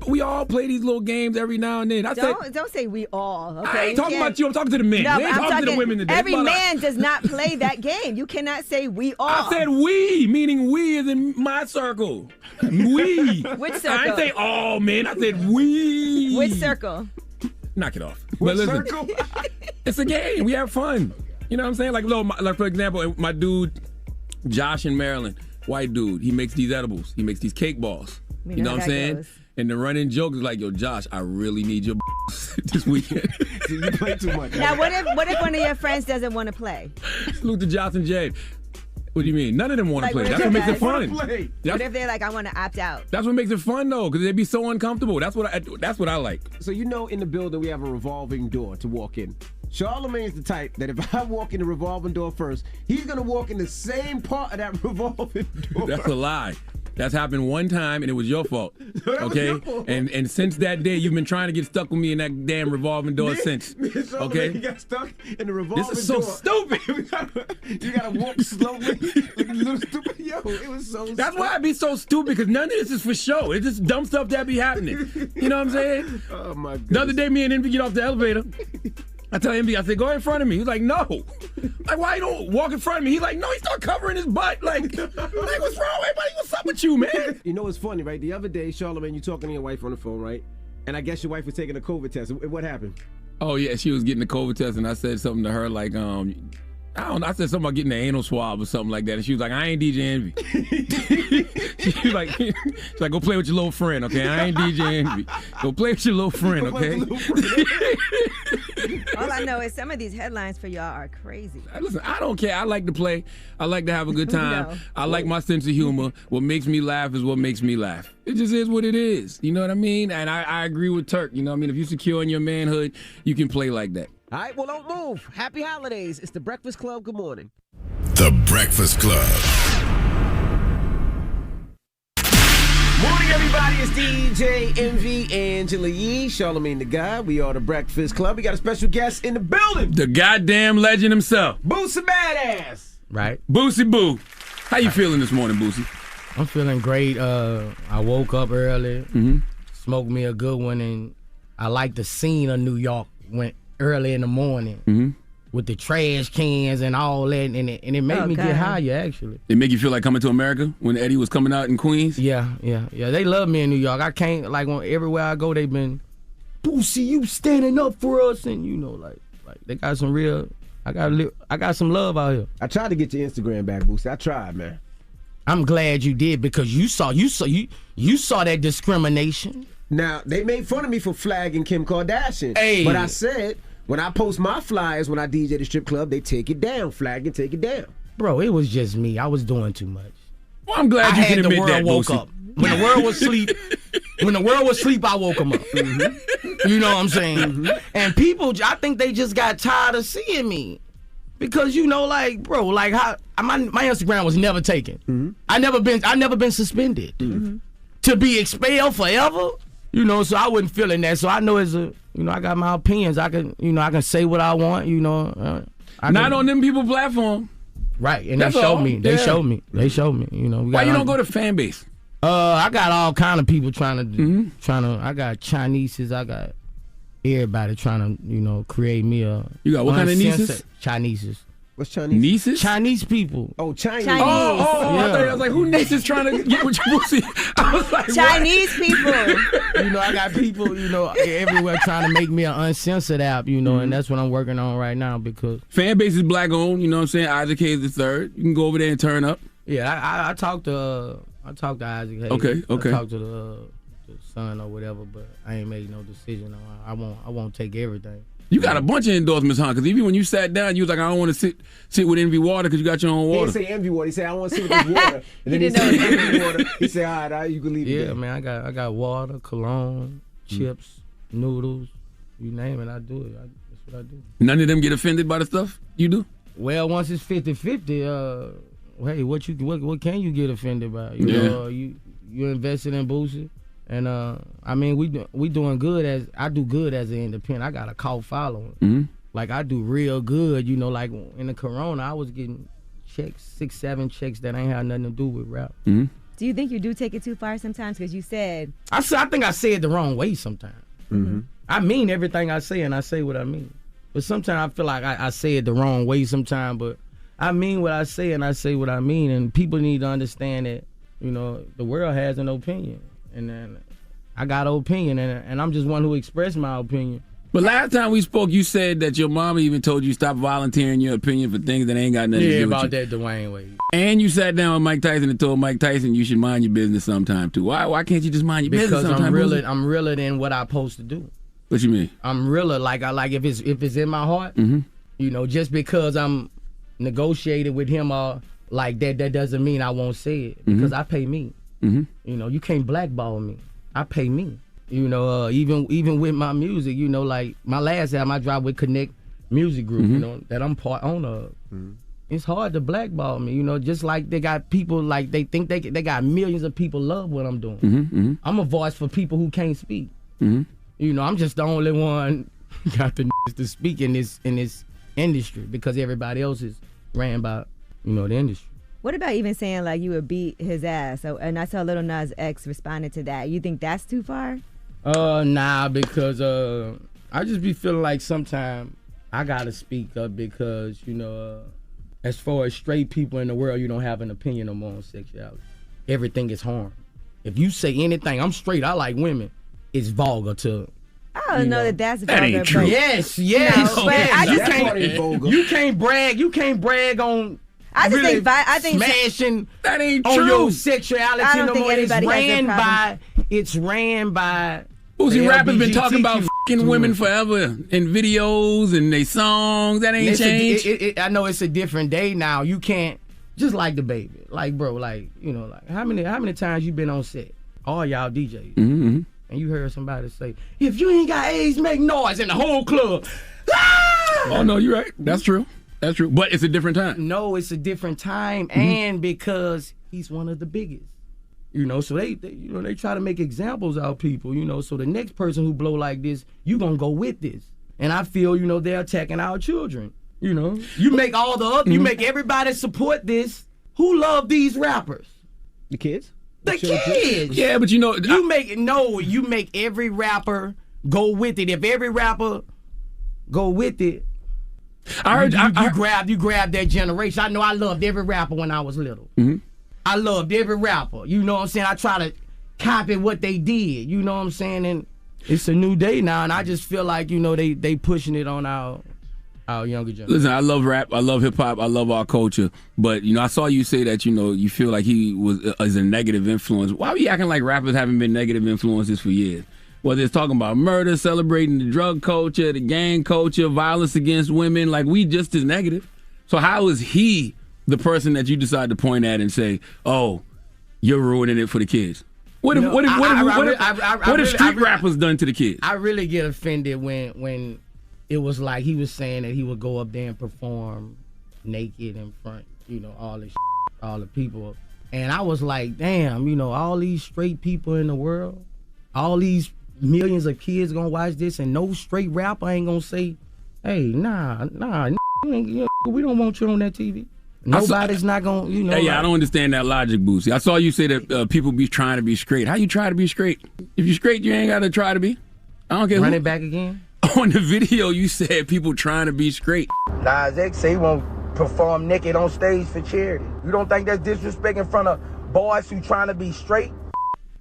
we all play these little games every now and then. Don't say we all. Okay. I ain't talking about you. I'm talking to the men. No, we ain't talking to the women today. Every man does not play that game. You cannot say we all. I said we, meaning we is in my circle. We. Which circle? I didn't say all men. I said we. Which circle? Knock it off. But listen, it's a game. We have fun. You know what I'm saying? Like for example, my dude, Josh in Maryland, white dude, he makes these edibles. He makes these cake balls. You know what I'm saying? Goes. And the running joke is like, yo, Josh, I really need your this weekend. See, you play too much. Now, what if one of your friends doesn't want to play? Salute to Josh and Jade. What do you mean? None of them want to play. That's what makes it fun. What if they're like, I want to opt out? That's what makes it fun though, because they'd be so uncomfortable. That's what I like. So in the building we have a revolving door to walk in. Charlamagne is the type that if I walk in the revolving door first, he's gonna walk in the same part of that revolving door. That's a lie. That's happened one time, and it was your fault. Okay, your fault. And since that day, you've been trying to get stuck with me in that damn revolving door since. Okay, you got stuck in the revolving door. This is so stupid. You gotta walk slowly, like a little stupid. Yo, it was so. That's why I be so stupid, because none of this is for show. It's just dumb stuff that be happening. You know what I'm saying? Oh my god. The other day, me and Envy get off the elevator. I tell Envy, I said, go in front of me. He's like, no. Like, why you don't walk in front of me? He's like, no, he start covering his butt. Like what's wrong, everybody? What's up with you, man? You know what's funny, right? The other day, Charlamagne, you talking to your wife on the phone, right? And I guess your wife was taking a COVID test. What happened? Oh, yeah, she was getting the COVID test, and I said something to her like, I said something about getting an anal swab or something like that, and she was like, I ain't DJ Envy. she's like, go play with your little friend, okay? I ain't DJ Envy. Go play with your little friend, okay? All I know is some of these headlines for y'all are crazy. Listen, I don't care. I like to play. I like to have a good time. No. I like my sense of humor. What makes me laugh is what makes me laugh. It just is what it is. You know what I mean? And I agree with Turk. You know what I mean? If you're secure in your manhood, you can play like that. All right, well, don't move. Happy holidays. It's The Breakfast Club. Good morning. The Breakfast Club. Morning, everybody. everybody, it's DJ Envy, Angela Yee, Charlamagne the God. We are the Breakfast Club. We got a special guest in the building. The goddamn legend himself. Boosie Badass. Right. Boosie Boo. How you feeling this morning, Boosie? I'm feeling great. I woke up early, smoked me a good one, and I like the scene of New York when early in the morning with the trash cans and all that, and it made me get higher, actually. It make you feel like coming to America when Eddie was coming out in Queens? Yeah. They love me in New York. I can't, like, everywhere I go, they've been, Boosie, you standing up for us, and like they got some real. I got some love out here. I tried to get your Instagram back, Boosie. I tried, man. I'm glad you did, because you saw that discrimination. Now, they made fun of me for flagging Kim Kardashian. Hey. But I said, when I post my flyers when I DJ the strip club, they take it down. Flag and take it down. Bro, it was just me. I was doing too much. Well, I'm glad you can admit that, the world woke Boosie. up. When the world was asleep, I woke them up. You know what I'm saying? And people, I think they just got tired of seeing me. Because, like, bro, like how my Instagram was never taken. I never been suspended. To be expelled forever, so I wasn't feeling that. So I know I got my opinions. I can say what I want, Not on them people platform. Right, and That's they showed all. me. They showed me. Why you don't go to fan base? I got all kind of people trying to. I got Chineses. I got everybody trying to, create me a. You got what kind of nieces? Chineses. What's Chinese? Nieces? Chinese people. Oh, Chinese. Oh, I was like, who nieces trying to get with your Boosie? I was like, Chinese people. I got people, everywhere trying to make me an uncensored app, and that's what I'm working on right now, because fan base is black owned. You know what I'm saying? Isaac Hayes the third. You can go over there and turn up. Yeah, I talked to Isaac Hayes. Okay. I talked to the son or whatever, but I ain't made no decision. I won't take everything. You got a bunch of endorsements, huh? Because even when you sat down, you was like, I don't want to sit with Envy Water because you got your own water. He didn't say Envy Water. He said, I want to sit with this water. And then he said Envy Water. He said, all right, you can leave it. Yeah, man, I got water, cologne, chips, noodles, you name it, I do it. That's what I do. None of them get offended by the stuff you do? Well, once it's 50-50, hey, what can you get offended by? You invested in Boosie. And we doing good I do good as an independent. I got a cult following. Like I do real good, like in the Corona, I was getting checks, 6-7 checks that ain't had nothing to do with rap. Do you think you do take it too far sometimes? Because you said I think I say it the wrong way sometimes. I mean everything I say, and I say what I mean. But sometimes I feel like I say it the wrong way sometimes. But I mean what I say, and I say what I mean. And people need to understand that the world has an opinion. And then I got an opinion, and I'm just one who expressed my opinion. But last time we spoke, you said that your mama even told you stop volunteering your opinion for things that ain't got nothing to do with you. Yeah, about that Dwayne Wade. And you sat down with Mike Tyson and told Mike Tyson you should mind your business sometime too. Why can't you just mind your business sometime? Because I'm realer than what I'm supposed to do. What you mean? I'm realer. Like if it's in my heart, just because I'm negotiated with him or like that doesn't mean I won't say it, because I pay me. You can't blackball me. I pay me. Even with my music, like my last album I dropped with Connect Music Group, that I'm part owner of. It's hard to blackball me, just like they got people like they think they got millions of people love what I'm doing. I'm a voice for people who can't speak. I'm just the only one got the to speak in this industry, because everybody else is ran by the industry. What about even saying like you would beat his ass? So, and I saw Lil Nas X responded to that. You think that's too far? Nah, because I just be feeling like sometimes I gotta speak up, because as far as straight people in the world, you don't have an opinion no more on sexuality. Everything is harm. If you say anything, I'm straight, I like women, it's vulgar to. I don't know that that's vulgar. That ain't true. Yes. No, but I just you can't brag on. I just really I think smashing that ain't on true. your sexuality. I don't no think more. anybody has a problem. It's ran by. Boosie rappers been talking about LGBTQ f***ing women forever in videos and they songs. That ain't changed. I know it's a different day now. You can't just like the baby, like bro, like like how many times you been on set? All y'all DJs, and you heard somebody say, "If you ain't got AIDS, make noise," in the whole club. Oh no, you're right. That's true. That's true. But it's a different time. No, it's a different time, and because he's one of the biggest. You know, so they try to make examples out of people, you know, so the next person who blow like this, you gonna go with this. And I feel, you know, they're attacking our children. You know, you make all the other, you make everybody support this. Who love these rappers? The kids? The kids. Yeah, but you know, you make every rapper go with it. If every rapper go with it, I heard you grab that generation. I know I loved every rapper when I was little. Mm-hmm. I loved every rapper. You know what I'm saying? I try to copy what they did. You know what I'm saying? And it's a new day now, and I just feel like, you know, they pushing it on our younger generation. Listen, I love rap, I love hip hop, I love our culture. But you know, I saw you say that, you know, you feel like he is a negative influence. Why are you acting like rappers haven't been negative influences for years? Whether it's talking about murder, celebrating the drug culture, the gang culture, violence against women, like we just as negative. So how is he the person that you decide to point at and say, "Oh, you're ruining it for the kids"? What have street rappers done to the kids? I really get offended when it was like he was saying that he would go up there and perform naked in front, you know, all the people. And I was like, damn, you know, all these straight people in the world, all these millions of kids gonna watch this, and no straight rapper ain't gonna say, hey, nah, we don't want you on that TV. Nobody's not gonna, you know. Yeah, I don't understand that logic, Boosie. I saw you say that people be trying to be straight. How you try to be straight? If you're straight, you ain't got to try to be. I don't care. Run it back again. On the video, you said people trying to be straight. Nas X say he won't perform naked on stage for charity. You don't think that's disrespect in front of boys who trying to be straight?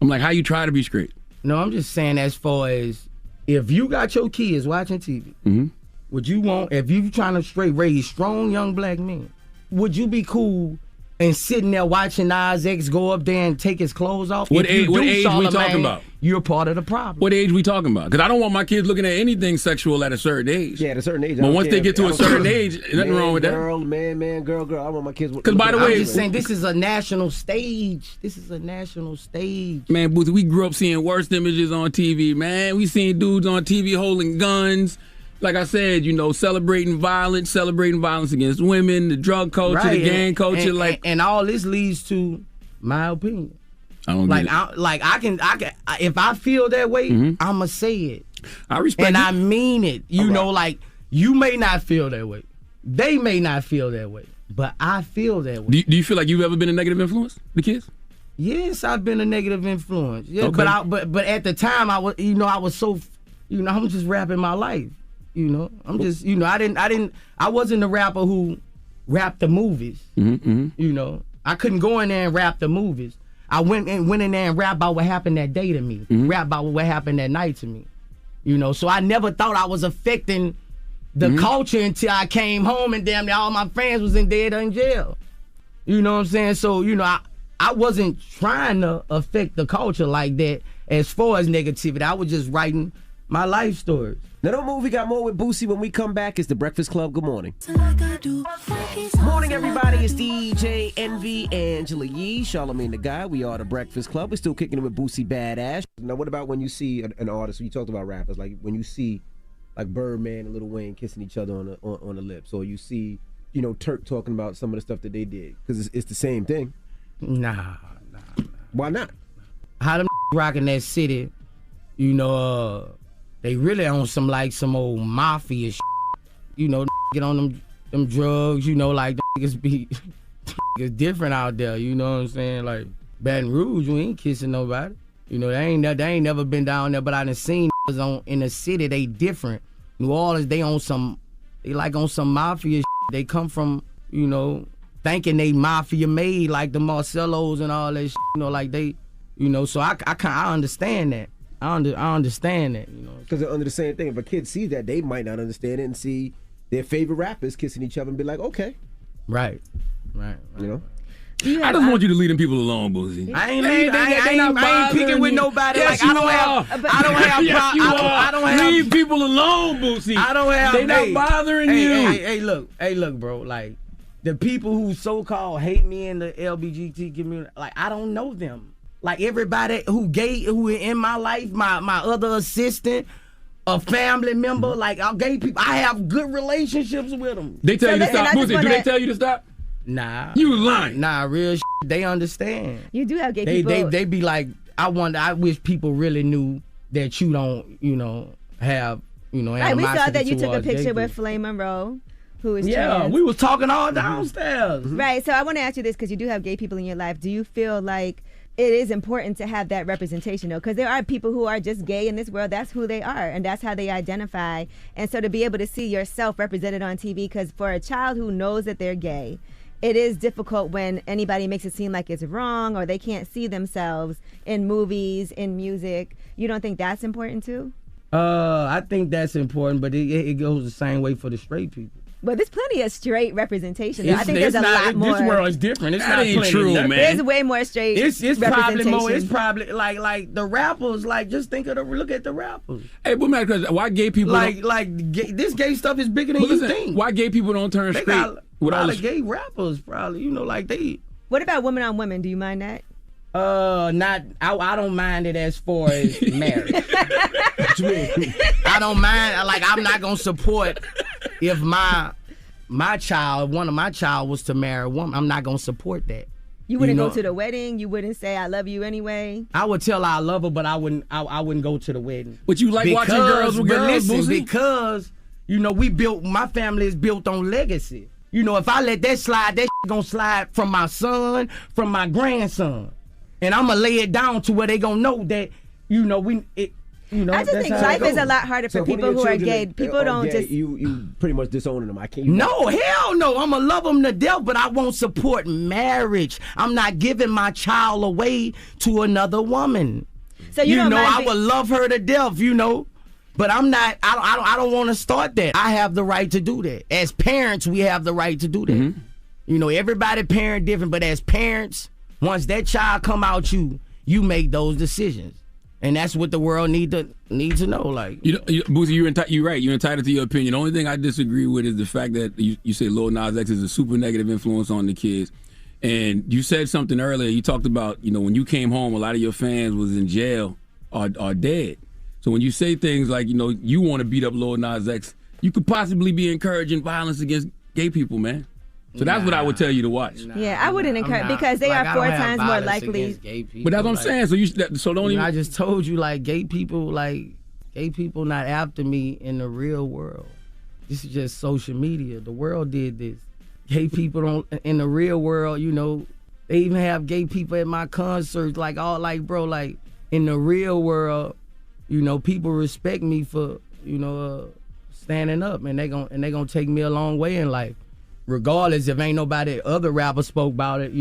I'm like, how you try to be straight? No, I'm just saying as far as if you got your kids watching TV, would you want, if you trying to straight raise strong young black men, would you be cool and sitting there watching Nas X go up there and take his clothes off? What age we talking about? You're part of the problem. What age we talking about? Because I don't want my kids looking at anything sexual at a certain age. Yeah, at a certain age. But once they get to a certain age, nothing wrong with that. Man, girl. I want my kids. Because by the way, I'm just saying this is a national stage. This is a national stage. Man, Boosie, we grew up seeing worst images on TV, man. We seen dudes on TV holding guns. Like I said, you know, celebrating violence against women, the drug culture, the gang culture, and all this leads to my opinion. I don't like, get it. I can, if I feel that way, I'ma say it. I respect and it. I mean it. You know, like you may not feel that way, they may not feel that way, but I feel that way. Do you feel like you've ever been a negative influence, the kids? Yes, I've been a negative influence. Yeah, Okay. but at the time I was so, I'm just rapping my life. You know, I'm just, I wasn't the rapper who rapped the movies. You know, I couldn't go in there and rap the movies. I went in there and rap about what happened that day to me, rap about what happened that night to me. You know, so I never thought I was affecting the culture until I came home and damn near all my friends was dead or in jail. You know what I'm saying? So, you know, I wasn't trying to affect the culture like that as far as negativity. I was just writing my life stories. Now don't move, we got more with Boosie when we come back. It's the Breakfast Club. Good morning. Morning, everybody. It's DJ Envy, Angela Yee, Charlamagne the Guy. We are the Breakfast Club. We're still kicking it with Boosie Badass. Now, what about when you see an artist? You talked about rappers, like when you see like Birdman and Lil Wayne kissing each other on the lips, or you see, you know, Turk talking about some of the stuff that they did, because it's the same thing. Nah. Why not? How them rocking that city, you know, they really on some old mafia shit. You know, get on them drugs, you know, like niggas be it's different out there, you know what I'm saying? Like Baton Rouge, you ain't kissing nobody. You know, they ain't never been down there, but I done seen in the city, they different. New Orleans, they on some mafia shit. They come from, you know, thinking they mafia made, like the Marcellos and all that shit, you know, like they, you know, so I understand that. I understand that, you know. Because they're under the same thing. If a kid sees that, they might not understand it and see their favorite rappers kissing each other and be like, okay. Right. You know? I just want you to leave them people alone, Boosie. I ain't picking with nobody. Yes, like, you I don't have. Leave people alone, Boosie. I don't have. They not bothering you. Hey, look, bro. Like the people who so-called hate me in the LGBT community, like I don't know them. Like everybody who in my life, my other assistant, a family member, like all gay people, I have good relationships with them. They tell you to stop, Boosie. Do they tell you to stop? Nah. You lying. Nah, real shit. they understand. You do have gay They people. they be like, I wish people really knew that you don't, have, Right, we saw animosity that you took a towards gay picture with people. Flame Monroe, who is Yeah, trans. we was talking all downstairs. Right, so I want to ask you this because you do have gay people in your life. Do you feel like it is important to have that representation, though? Because there are people who are just gay in this world. That's who they are, and that's how they identify. And so to be able to see yourself represented on TV, because for a child who knows that they're gay, it is difficult when anybody makes it seem like it's wrong or they can't see themselves in movies, in music. You don't think that's important, too? I think that's important, but it goes the same way for the straight people. But there's plenty of straight representation. I think there's a lot more. This world is different. It's That not ain't plenty. true, man. There's way more straight It's probably more. It's representation. probably like the rappers. Like just think of look at the rappers. Hey, but man, because why gay people this gay stuff is bigger than you think. Why gay people don't turn They straight got with a all lot this? of gay rappers probably. Like they. What about women on women? Do you mind that? Not. I don't mind it as far as marriage. I don't mind. Like I'm not gonna support if my child, one of my child was to marry a woman. I'm not gonna support that. You wouldn't go to the wedding. You wouldn't say I love you anyway. I would tell her I love her, but I wouldn't go to the wedding. But you like watching girls with girls, listen, Boosie? because my family is built on legacy. If I let that slide, that gonna slide from my son, from my grandson, and I'm gonna lay it down to where they gonna know that I just think life is a lot harder for people who are gay. People don't just. You pretty much disowning them. I can't. No, hell no. I'm going to love them to death, but I won't support marriage. I'm not giving my child away to another woman. So you don't mind I would love her to death, but I'm not, I don't want to start that. I have the right to do that. As parents, we have the right to do that. Mm-hmm. Everybody parent different, but as parents, once that child come out you make those decisions. And that's what the world need to know. Like Boosie, you're right. You're entitled to your opinion. The only thing I disagree with is the fact that you say Lil Nas X is a super negative influence on the kids. And you said something earlier. You talked about when you came home, a lot of your fans was in jail or dead. So when you say things like you want to beat up Lil Nas X, you could possibly be encouraging violence against gay people, man. So that's what I would tell you to watch. Yeah, I wouldn't encourage because they are 4 times more likely. But that's what I'm saying. So don't even. I just told you, gay people not after me in the real world. This is just social media. The world did this. Gay people don't in the real world. They even have gay people at my concerts. Bro, in the real world, people respect me for standing up, and they gonna take me a long way in life. Regardless if ain't nobody other rapper spoke about it,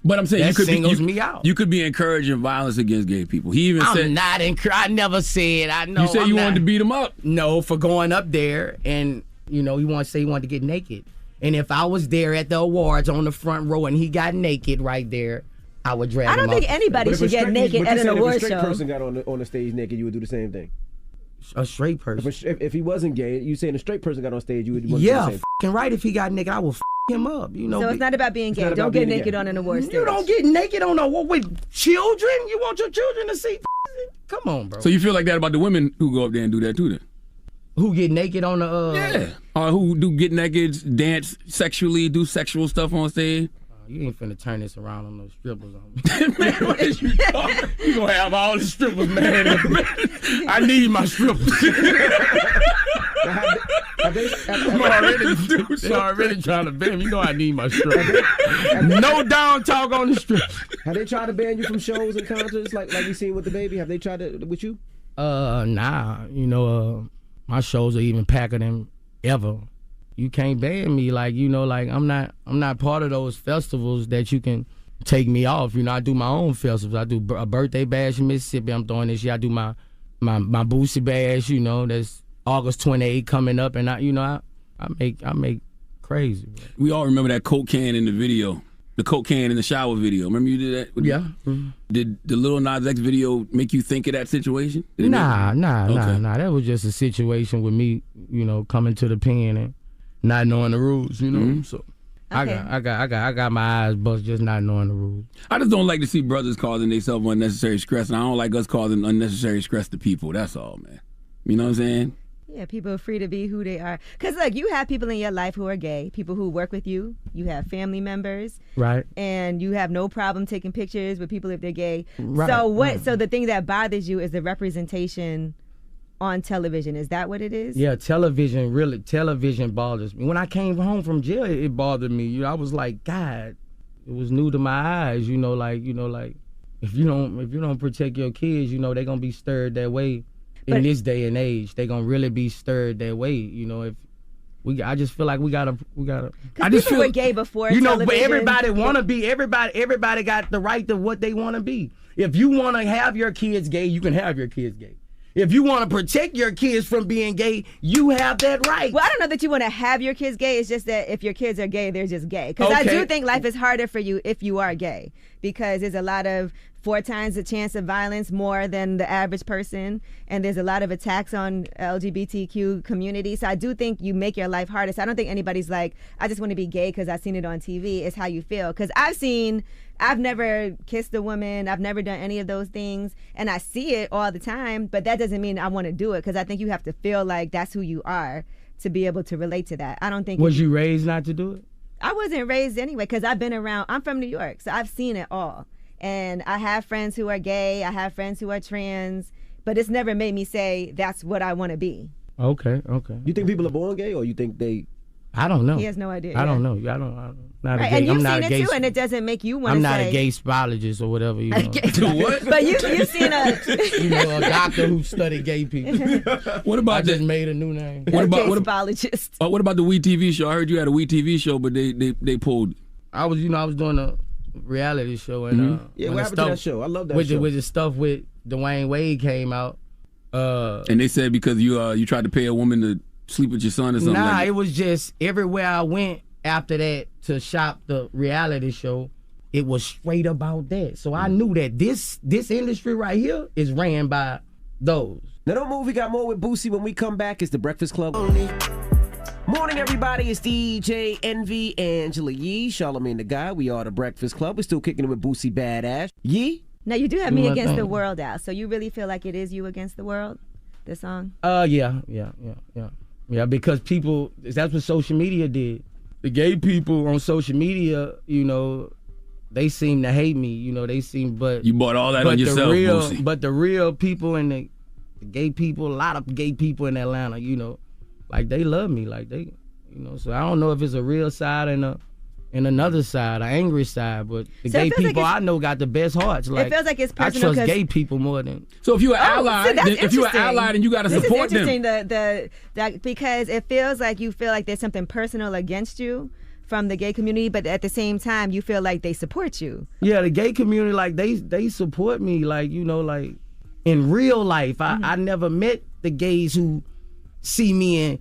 But I'm saying that you could singles me out. You could be encouraging violence against gay people. He even said I'm not I never said. I know. You said wanted to beat him up. No, for going up there and he wanted to get naked. And if I was there at the awards on the front row and he got naked right there, I would drag him. I don't think anybody should get naked at an award show. If a straight person got on the stage naked, you would do the same thing. A straight person. If he wasn't gay, you saying a straight person got on stage, you would do the same. F***ing right. If he got naked, I will him up. So it's not about being gay. Don't get naked on an award stage. You don't get naked on with children. You want your children to see? Come on, bro. So you feel like that about the women who go up there and do that too, then? Who get naked on the? Or who do get naked, dance sexually, do sexual stuff on stage? You ain't finna turn this around on those strippers on me. Man, what is you talking? You gonna have all the strippers, man. I need my strippers. I'm already trying to ban. I need my strippers. No down talk on the strippers. Have they tried to ban you from shows and concerts like we seen with the baby? Have they tried to with you? Nah. My shows are even packer than ever. You can't ban me, I'm not part of those festivals that you can take me off. I do my own festivals. I do a birthday bash in Mississippi. I'm throwing this year. I do my Boosie bash. That's August 28th coming up, and I make crazy. Bro. We all remember that Coke can in the video, the Coke can in the shower video. Remember you did that? Yeah. Did the Lil Nas X video make you think of that situation? Nah. That was just a situation with me, coming to the pen and not knowing the rules, Mm-hmm. So Okay. I got my eyes bust just not knowing the rules. I just don't like to see brothers causing themselves unnecessary stress, and I don't like us causing unnecessary stress to people. That's all, man. You know what I'm saying? Yeah, people are free to be who they are. Because, look, you have people in your life who are gay, people who work with you. You have family members. Right. And you have no problem taking pictures with people if they're gay. Right. So the thing that bothers you is the representation on television. Is that what it is? Yeah, television bothers me. When I came home from jail, it bothered me. You know, I was like, God, it was new to my eyes. Like if you don't protect your kids, they're gonna be stirred that way. In this day and age, they gonna really be stirred that way. I just feel like we gotta. I just people were gay before. But everybody wanna be. Everybody got the right to what they wanna be. If you wanna have your kids gay, you can have your kids gay. If you want to protect your kids from being gay, you have that right. Well, I don't know that you want to have your kids gay. It's just that if your kids are gay, they're just gay. Because I do think life is harder for you if you are gay. Because there's a lot of 4 times the chance of violence more than the average person. And there's a lot of attacks on LGBTQ community. So I do think you make your life harder. So I don't think anybody's like, I just want to be gay because I've seen it on TV. It's how you feel. Because I've never kissed a woman. I've never done any of those things. And I see it all the time. But that doesn't mean I want to do it. Because I think you have to feel like that's who you are to be able to relate to that. I don't think. Was you raised not to do it? I wasn't raised anyway because I've been around. I'm from New York. So I've seen it all. And I have friends who are gay. I have friends who are trans. But it's never made me say that's what I want to be. Okay. You think people are born gay or you think they... I don't know. He has no idea. I don't know. I don't. Not right. a gay, And you've I'm not seen a it gay, too, and it doesn't make you want to I'm say. not a gay spologist or whatever. What? But you've seen a. A doctor who studied gay people. What about I just made a new name. What about spologist? What about the WE TV show? I heard you had a WE TV show, but they pulled. I was doing a reality show, and Yeah, what happened to that show? I love that show. With the stuff with Dwayne Wade came out. And they said because you tried to pay a woman to sleep with your son or something. Nah, like it was just everywhere I went after that to shop the reality show, it was straight about that. So I knew that this industry right here is ran by those. Now don't move, we got more with Boosie when we come back. It's the Breakfast Club. Morning, everybody. It's DJ Envy, Angela Yee, Charlamagne the Guy. We are the Breakfast Club. We're still kicking it with Boosie Badass. Yee? Now you do have Me Against the World out, so you really feel like it is you against the world, this song? Yeah, because people, that's what social media did. The gay people on social media, they seem to hate me, but you bought all that on yourself, Boosie. But the real people and the gay people, a lot of gay people in Atlanta, like they love me, like they, so I don't know if it's a real side and another side, an angry side, but the gay people I know got the best hearts. Like, it feels like it's personal. I trust gay people more than. So if you're an ally, then you got to support them. This is interesting, because it feels like you feel like there's something personal against you from the gay community, but at the same time you feel like they support you. Yeah, the gay community, like they support me, like like in real life. I never met the gays who see me and.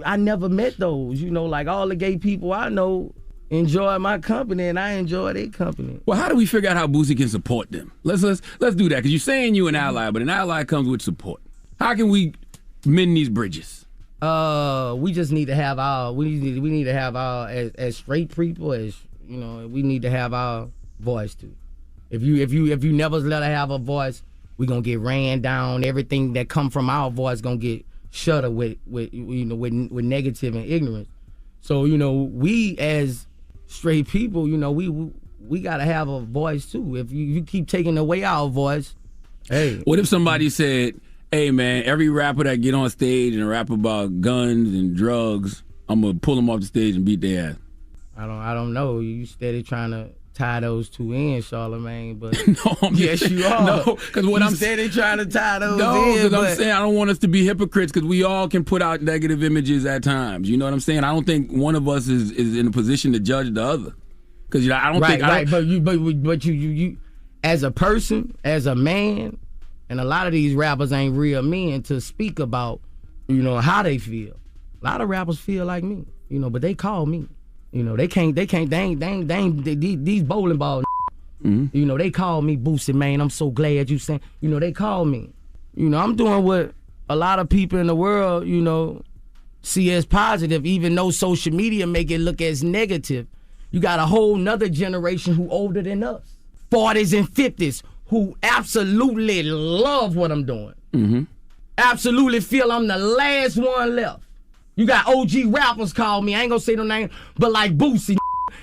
I never met those, like all the gay people I know enjoy my company and I enjoy their company. Well, how do we figure out how Boosie can support them? Let's do that, because you're saying you an ally, but an ally comes with support. How can we mend these bridges? We just need to have our we need to have our as straight people, as we need to have our voice too. If you never let her have a voice, we gonna get ran down. Everything that come from our voice gonna get shudder with negative and ignorance. So we as straight people, we gotta have a voice too. If you keep taking away our voice, hey. What if somebody said, "Hey man, every rapper that get on stage and rap about guns and drugs, I'm gonna pull them off the stage and beat their ass"? I don't know. You steady trying to tie those two in, Charlamagne, but yes, you are. No, because what I'm steady trying to tie those in. No, because I'm saying I don't want us to be hypocrites, because we all can put out negative images at times. You know what I'm saying? I don't think one of us is in a position to judge the other, because I don't think. Right, but you, as a person, as a man, and a lot of these rappers ain't real men to speak about, how they feel. A lot of rappers feel like me, but they call me. They can't, these bowling ball, they call me Boosie, man. I'm so glad you saying, they call me. I'm doing what a lot of people in the world, see as positive, even though social media make it look as negative. You got a whole nother generation who older than us, 40s and 50s, who absolutely love what I'm doing. absolutely feel I'm the last one left. You got OG rappers call me. I ain't gonna say no name, but like Boosie,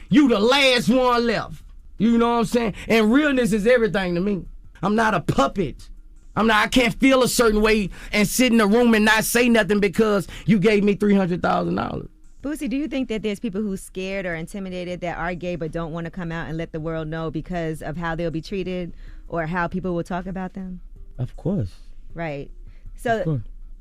you the last one left. You know what I'm saying? And realness is everything to me. I'm not a puppet. I can't feel a certain way and sit in a room and not say nothing because you gave me $300,000. Boosie, do you think that there's people who's scared or intimidated that are gay but don't want to come out and let the world know because of how they'll be treated or how people will talk about them? Of course. Right. So,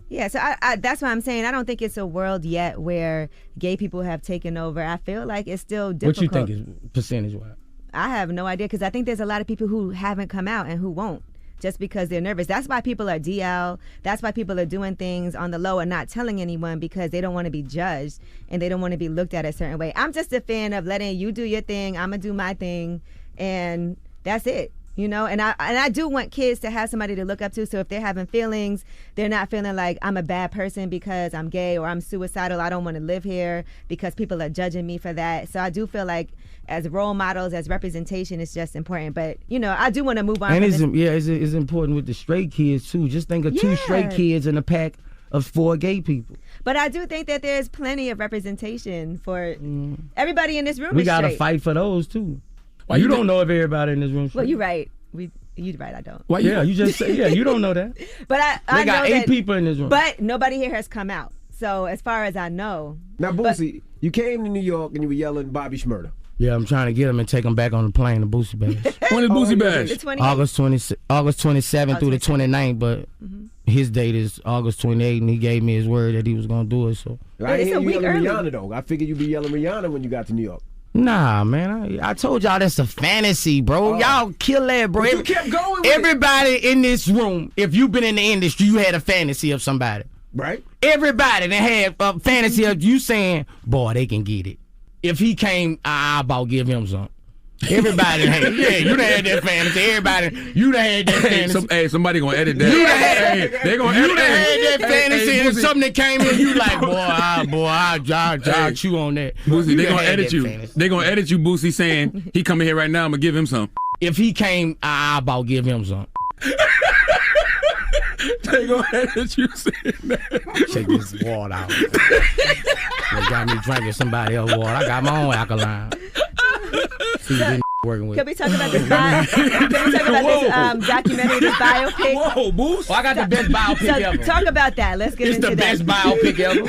yeah, so I that's why I'm saying I don't think it's a world yet where gay people have taken over. I feel like it's still difficult. What you think is percentage-wise? I have no idea because I think there's a lot of people who haven't come out and who won't just because they're nervous. That's why people are DL. That's why people are doing things on the low and not telling anyone because they don't want to be judged and they don't want to be looked at a certain way. I'm just a fan of letting you do your thing. I'm going to do my thing. And that's it. You know, and I do want kids to have somebody to look up to. So if they're having feelings, they're not feeling like I'm a bad person because I'm gay or I'm suicidal. I don't want to live here because people are judging me for that. So I do feel like as role models, as representation, it's just important. But, you know, I do want to move on. And it's important with the straight kids, too. Just think of 2 straight kids in a pack of 4 gay people. But I do think that there's plenty of representation for everybody in this room. We is got to straight. fight for those, too. Why you don't know if everybody in this room? Well, you're right. You're right. I don't. Why? Yeah, you just say you don't know that. But I got know 8 that, people in this room. But nobody here has come out. So as far as I know. Now, Boosie, you came to New York and you were yelling Bobby Shmurda. Yeah, I'm trying to get him and take him back on the plane to Boosie Bash. When is Boosie Bash? August 27th through the 29th, but his date is August 28th, and he gave me his word that he was going to do it. So I didn't hear you yelling Rihanna, though. I figured you'd be yelling Rihanna when you got to New York. Nah, man. I told y'all that's a fantasy, bro. Y'all kill that, bro. But you kept going with everybody in this room, if you've been in the industry, you had a fantasy of somebody. Right. Everybody that had a fantasy of you saying, boy, they can get it. If he came, I about give him some. Everybody had, you done had that fantasy. Everybody, you done had that fantasy. Somebody gonna edit that. You done had, they gonna edit had that fantasy, and something that came in, you like, I'll chew on that. Boosie, they gonna edit you. Fantasy. They gonna edit you, Boosie, saying he coming here right now. I'm gonna give him some. If he came, I about give him some. They gonna edit you saying that. Check this water out. They got me drinking somebody else's water. I got my own alkaline. See you working with. Can we talk about this? Documentary, this biopic? Whoa, Boost! I got the best biopic ever. Talk about that. Let's get into that. It's the best biopic ever.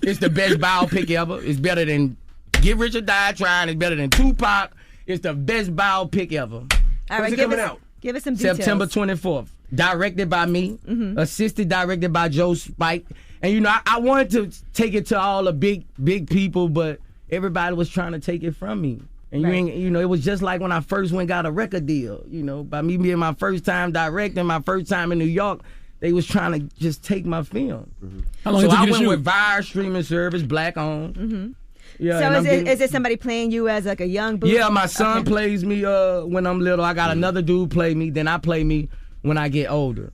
It's the best biopic ever. It's better than Get Rich or Die Trying. It's better than Tupac. It's the best biopic ever. All right, give us some details. September 24th. Directed by me. Assisted directed by Joe Spike. And, you know, I wanted to take it to all the big people, but everybody was trying to take it from me. And it was just like when I first went and got a record deal. You know, by me being my first time directing, my first time in New York, they was trying to just take my film. How long so did I you went shoot? with Vire streaming service, black owned. Yeah, so is it somebody playing you as like a young Boosie? Yeah, my son plays me when I'm little. I got another dude play me. Then I play me when I get older.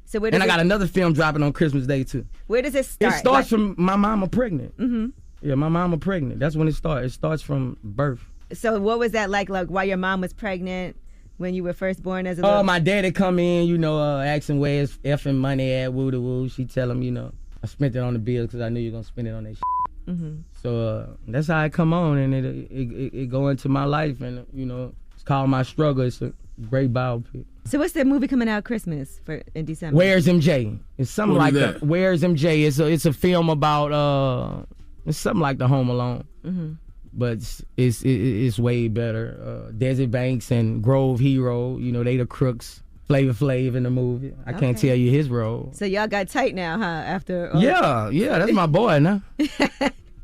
So I got another film dropping on Christmas Day too. Where does it start? It starts from my mama pregnant. Yeah, my mama pregnant. That's when it starts. It starts from birth. So what was that like while your mom was pregnant when you were first born as a little? My daddy come in, asking where his effing money at, woo-de-woo. She tell him, I spent it on the bills because I knew you were going to spend it on that shit. So that's how I come on, and it go into my life, and, it's called My Struggle. It's a great biopic. So what's the movie coming out Christmas in December? Where's MJ? It's something What like is that. Where's MJ? It's a film about it's something like The Home Alone, but it's way better. Desi Banks and Grove Hero, they the crooks. Flavor Flav in the movie. I can't tell you his role. So y'all got tight now, huh? After yeah, that's my boy now.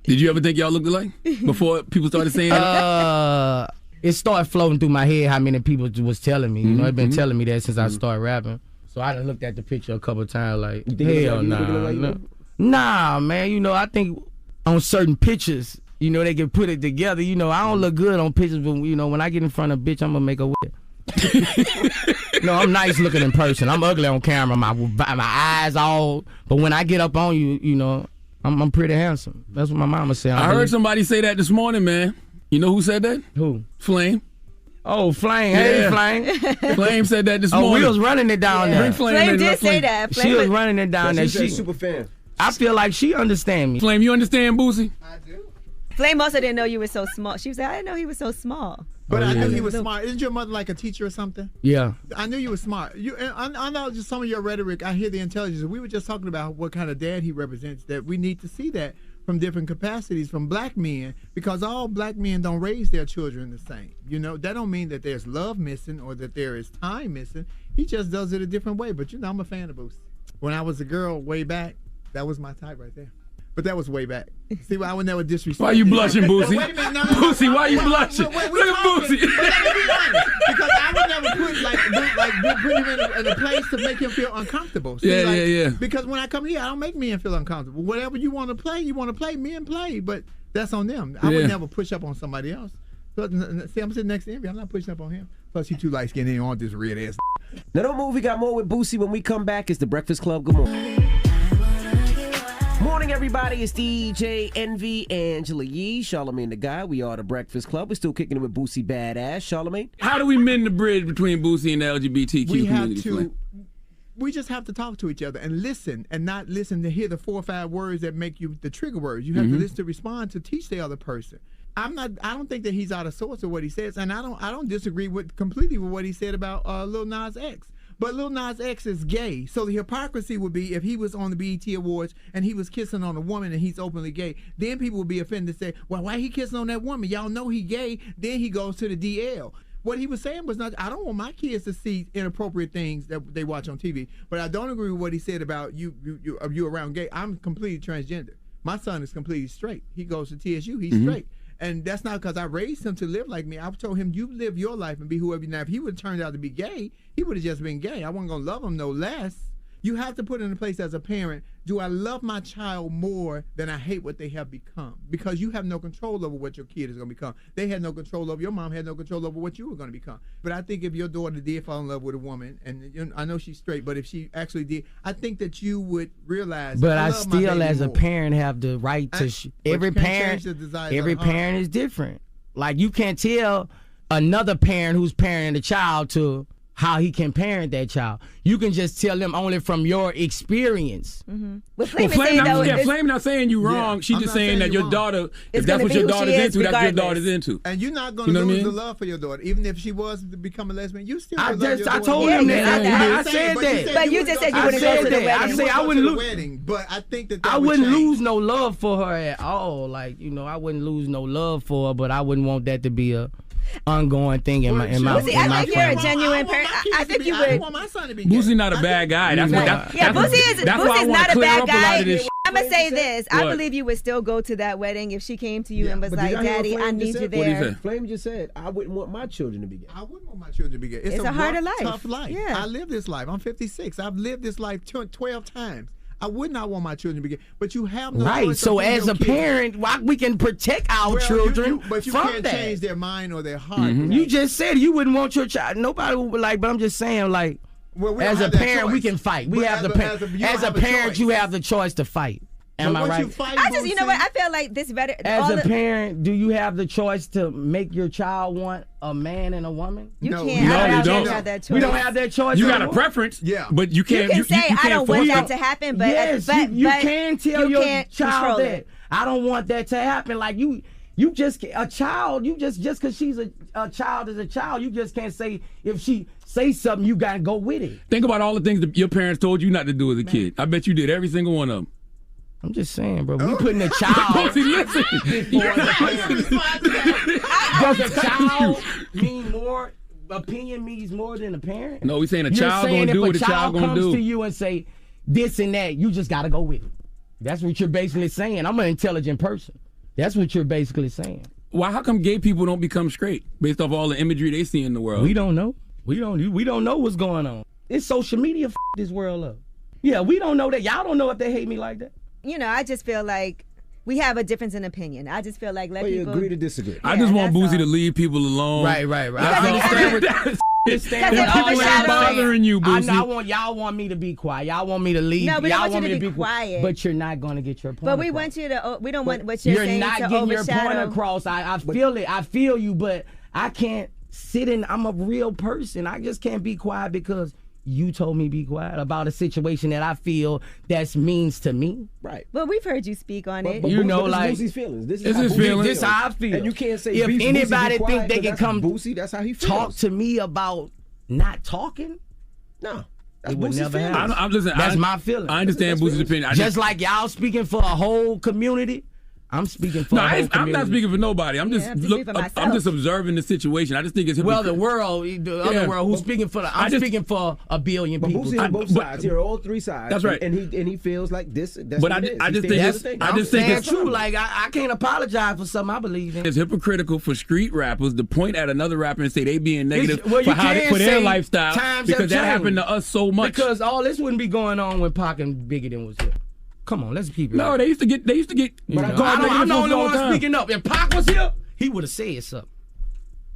Did you ever think y'all looked alike before people started saying that? It started floating through my head how many people was telling me. They've been telling me that since I started rapping. So I done looked at the picture a couple of times like, hell nah. Nah, man. I think on certain pictures, they can put it together. I don't look good on pictures, but, when I get in front of a bitch, I'm going to make her wet. No, I'm nice looking in person. I'm ugly on camera. My eyes all. But when I get up on you, I'm pretty handsome. That's what my mama said. I heard somebody say that this morning, man. You know who said that? Who? Flame. Oh, Flame. Hey, Yeah. Flame. Flame said that this Oh, morning. we was running it down there. Bring Flame Flame in. did Let say Flame- that. She was running it down there. She's a She, super fan. I feel like she understand me. Flame, you understand Boosie? Flame also didn't know you were so small. She was like, I didn't know he was so small. But Oh, I yeah. knew he was smart. Isn't your mother like a teacher or something? Yeah. I knew you were smart. I know just some of your rhetoric. I hear the intelligence. We were just talking about what kind of dad he represents. That we need to see that from different capacities from black men, because all black men don't raise their children the same. You know, that don't mean that there's love missing or that there is time missing. He just does it a different way. But I'm a fan of Boosie. When I was a girl way back, that was my type right there. But that was way back. See, I would never disrespect. Why you blushing, Boosie? Wait a minute, no, Boosie, why you blushing? Look at Boosie. But let me be honest, because I would never put him in a place to make him feel uncomfortable. See, Yeah. Because when I come here, I don't make men feel uncomfortable. Whatever you want to play, men play. But that's on them. I would never push up on somebody else. But, see, I'm sitting next to Envy. I'm not pushing up on him. Plus, he too light skinned. He on this red ass. Now don't move. We got more with Boosie when we come back. It's the Breakfast Club. Good morning. Morning, everybody. It's DJ Envy, Angela Yee, Charlamagne the Guy. We are the Breakfast Club. We're still kicking it with Boosie Badass. Charlamagne? How do we mend the bridge between Boosie and the LGBTQ We have community? to. Flame? We just have to talk to each other and listen, and not listen to hear the 4 or 5 words that make you the trigger words. You have to listen to respond to teach the other person. I don't think that he's out of sorts with what he says, and I don't disagree completely with what he said about Lil Nas X. But Lil Nas X is gay, so the hypocrisy would be if he was on the BET Awards and he was kissing on a woman and he's openly gay, then people would be offended and say, well, why he kissing on that woman? Y'all know he gay. Then he goes to the DL. What he was saying was not, I don't want my kids to see inappropriate things that they watch on TV, but I don't agree with what he said about you around gay. I'm completely transgender. My son is completely straight. He goes to TSU. He's straight. And that's not because I raised him to live like me. I told him, you live your life and be whoever you. Now, if he would have turned out to be gay, he would have just been gay. I wasn't going to love him no less. You have to put in a place as a parent, do I love my child more than I hate what they have become? Because you have no control over what your kid is going to become. They had no control over, your mom had no control over what you were going to become. But I think if your daughter did fall in love with a woman, and I know she's straight, but if she actually did, I think that you would realize. But I love my still, baby as a more. parent, have the right to. Every you can't parent, change the desires of every the heart. parent is different. Like you can't tell another parent who's parenting a child to how he can parent that child. You can just tell them only from your experience. But Flame, Flame not saying you wrong. She's I'm just not saying saying that you your wrong. daughter, It's if that's gonna what be your who she daughter's is into, that's your regardless. daughter's into. And you're not going You to know what I lose mean? the love for your daughter, even if she was to become a lesbian. You still. I would love just- your I daughter. told him that. Yeah, I said that. But you just said you wouldn't go to the wedding. I say I wouldn't lose. Wedding, but I think that I would wouldn't change. lose no love for her at all. Like, I wouldn't lose no love for her, but I wouldn't want that to be a ongoing thing in my Well, see, I think you're a family. genuine parent. I think you would. want my son to be gay. Boosie not a bad guy. That's what. Yeah, that's Boosie's that's why I wanna not a clear bad up a lot guy. of this I'm gonna say this. I What? believe you would still go to that wedding if she came to you and was But like, did y'all hear what "Daddy, I Flame just need you said? there." Flame just said, I wouldn't want my children to be gay. I wouldn't want my children to be gay. It's a harder rough, life. tough life. Yeah. I live this life. I'm 56. I've lived this life 12 times. I would not want my children to be gay, but you have no Right. choice So of who as your a kids- parent, we can protect our Well, children but you from can't that. change their mind or their heart. You just said you wouldn't want your child. Nobody would like, but I'm just saying, like, Well, we as don't a have that parent, we choice. can fight. We But have as the a- parent. as a- you don't As a have a parent, choice. you have the choice to fight. Am I once right? you fight, I just, you know what? I feel like this better. As all a the- parent, do you have the choice to make your child want a man and a woman? You No. can't. No, I you don't don't. have that choice. We don't have that choice. You got a anymore? preference, Yeah. but you You can't. can say, you "I don't can't want force that it. to happen," but Yes, but you can tell you your can't child control that. it. I don't want that to happen. Like you just a child. You just because she's a child is a child. You just can't say if she say something, you gotta go with it. Think about all the things that your parents told you not to do as a kid. I bet you did every single one of them. I'm just saying, bro. We putting a child. See, listen. Does a child mean more? Opinion means more than a parent. No, we saying a You're child saying gonna do if what a a child gonna comes do. to you and say this and that, you just gotta go with it. That's what you're basically saying. I'm an intelligent person. That's what you're basically saying. Why? How come gay people don't become straight based off all the imagery they see in the world? We don't know. We don't know what's going on. It's social media this world up. Yeah, we don't know that. Y'all don't know if they hate me like that. You know, I just feel like we have a difference in opinion. I just feel like let Well, you people agree to disagree. I just want that's Boosie to all. leave people alone. Right. That's I understand what That's understand it what people overshadows- ain't bothering you, I Boosie. know y'all want me to be quiet. Y'all want me to leave. No, we don't y'all want you to me be quiet. But you're not going to get your point But we across. want you to. We don't want what you're You're saying not to getting your point overshadow. across. I feel it. I feel you, but I can't sitting. I'm a real person. I just can't be quiet because you told me be quiet about a situation that I feel that means to me. Right. Well, we've heard you speak on it. But You know, this like is Boosie's feelings. This it's is his feelings. This how I feel. And you can't say if Boosie anybody be think quiet, they 'cause can that's come Boosie, that's how he feels. talk to me about not talking. No. It would Boosie's never feelings. happen. Listen, That's my feeling. I understand Boosie's opinion. Just like y'all speaking for a whole community, I'm speaking for a whole I'm community. not speaking for nobody. I'm just I have to speak for myself. I'm just observing the situation. I just think it's Well, hypocritical. the world, the other world, who's speaking for the? I'm speaking for a billion But people. Boosie's on both sides. Here are all three sides. That's right. And he feels like this. That's But what I it is. just He think stands it's- for the thing. I just think it's true. Like I can't apologize for something I believe in. It's hypocritical for street rappers to point at another rapper and say they being negative Well, you for how can for their say lifestyle times because have that happened changed. to us so much. Because all this wouldn't be going on when Pac and Biggie then was here. Come on, let's keep it. No, they used to get. You know, I'm the only one speaking up. If Pac was here, he would have said something.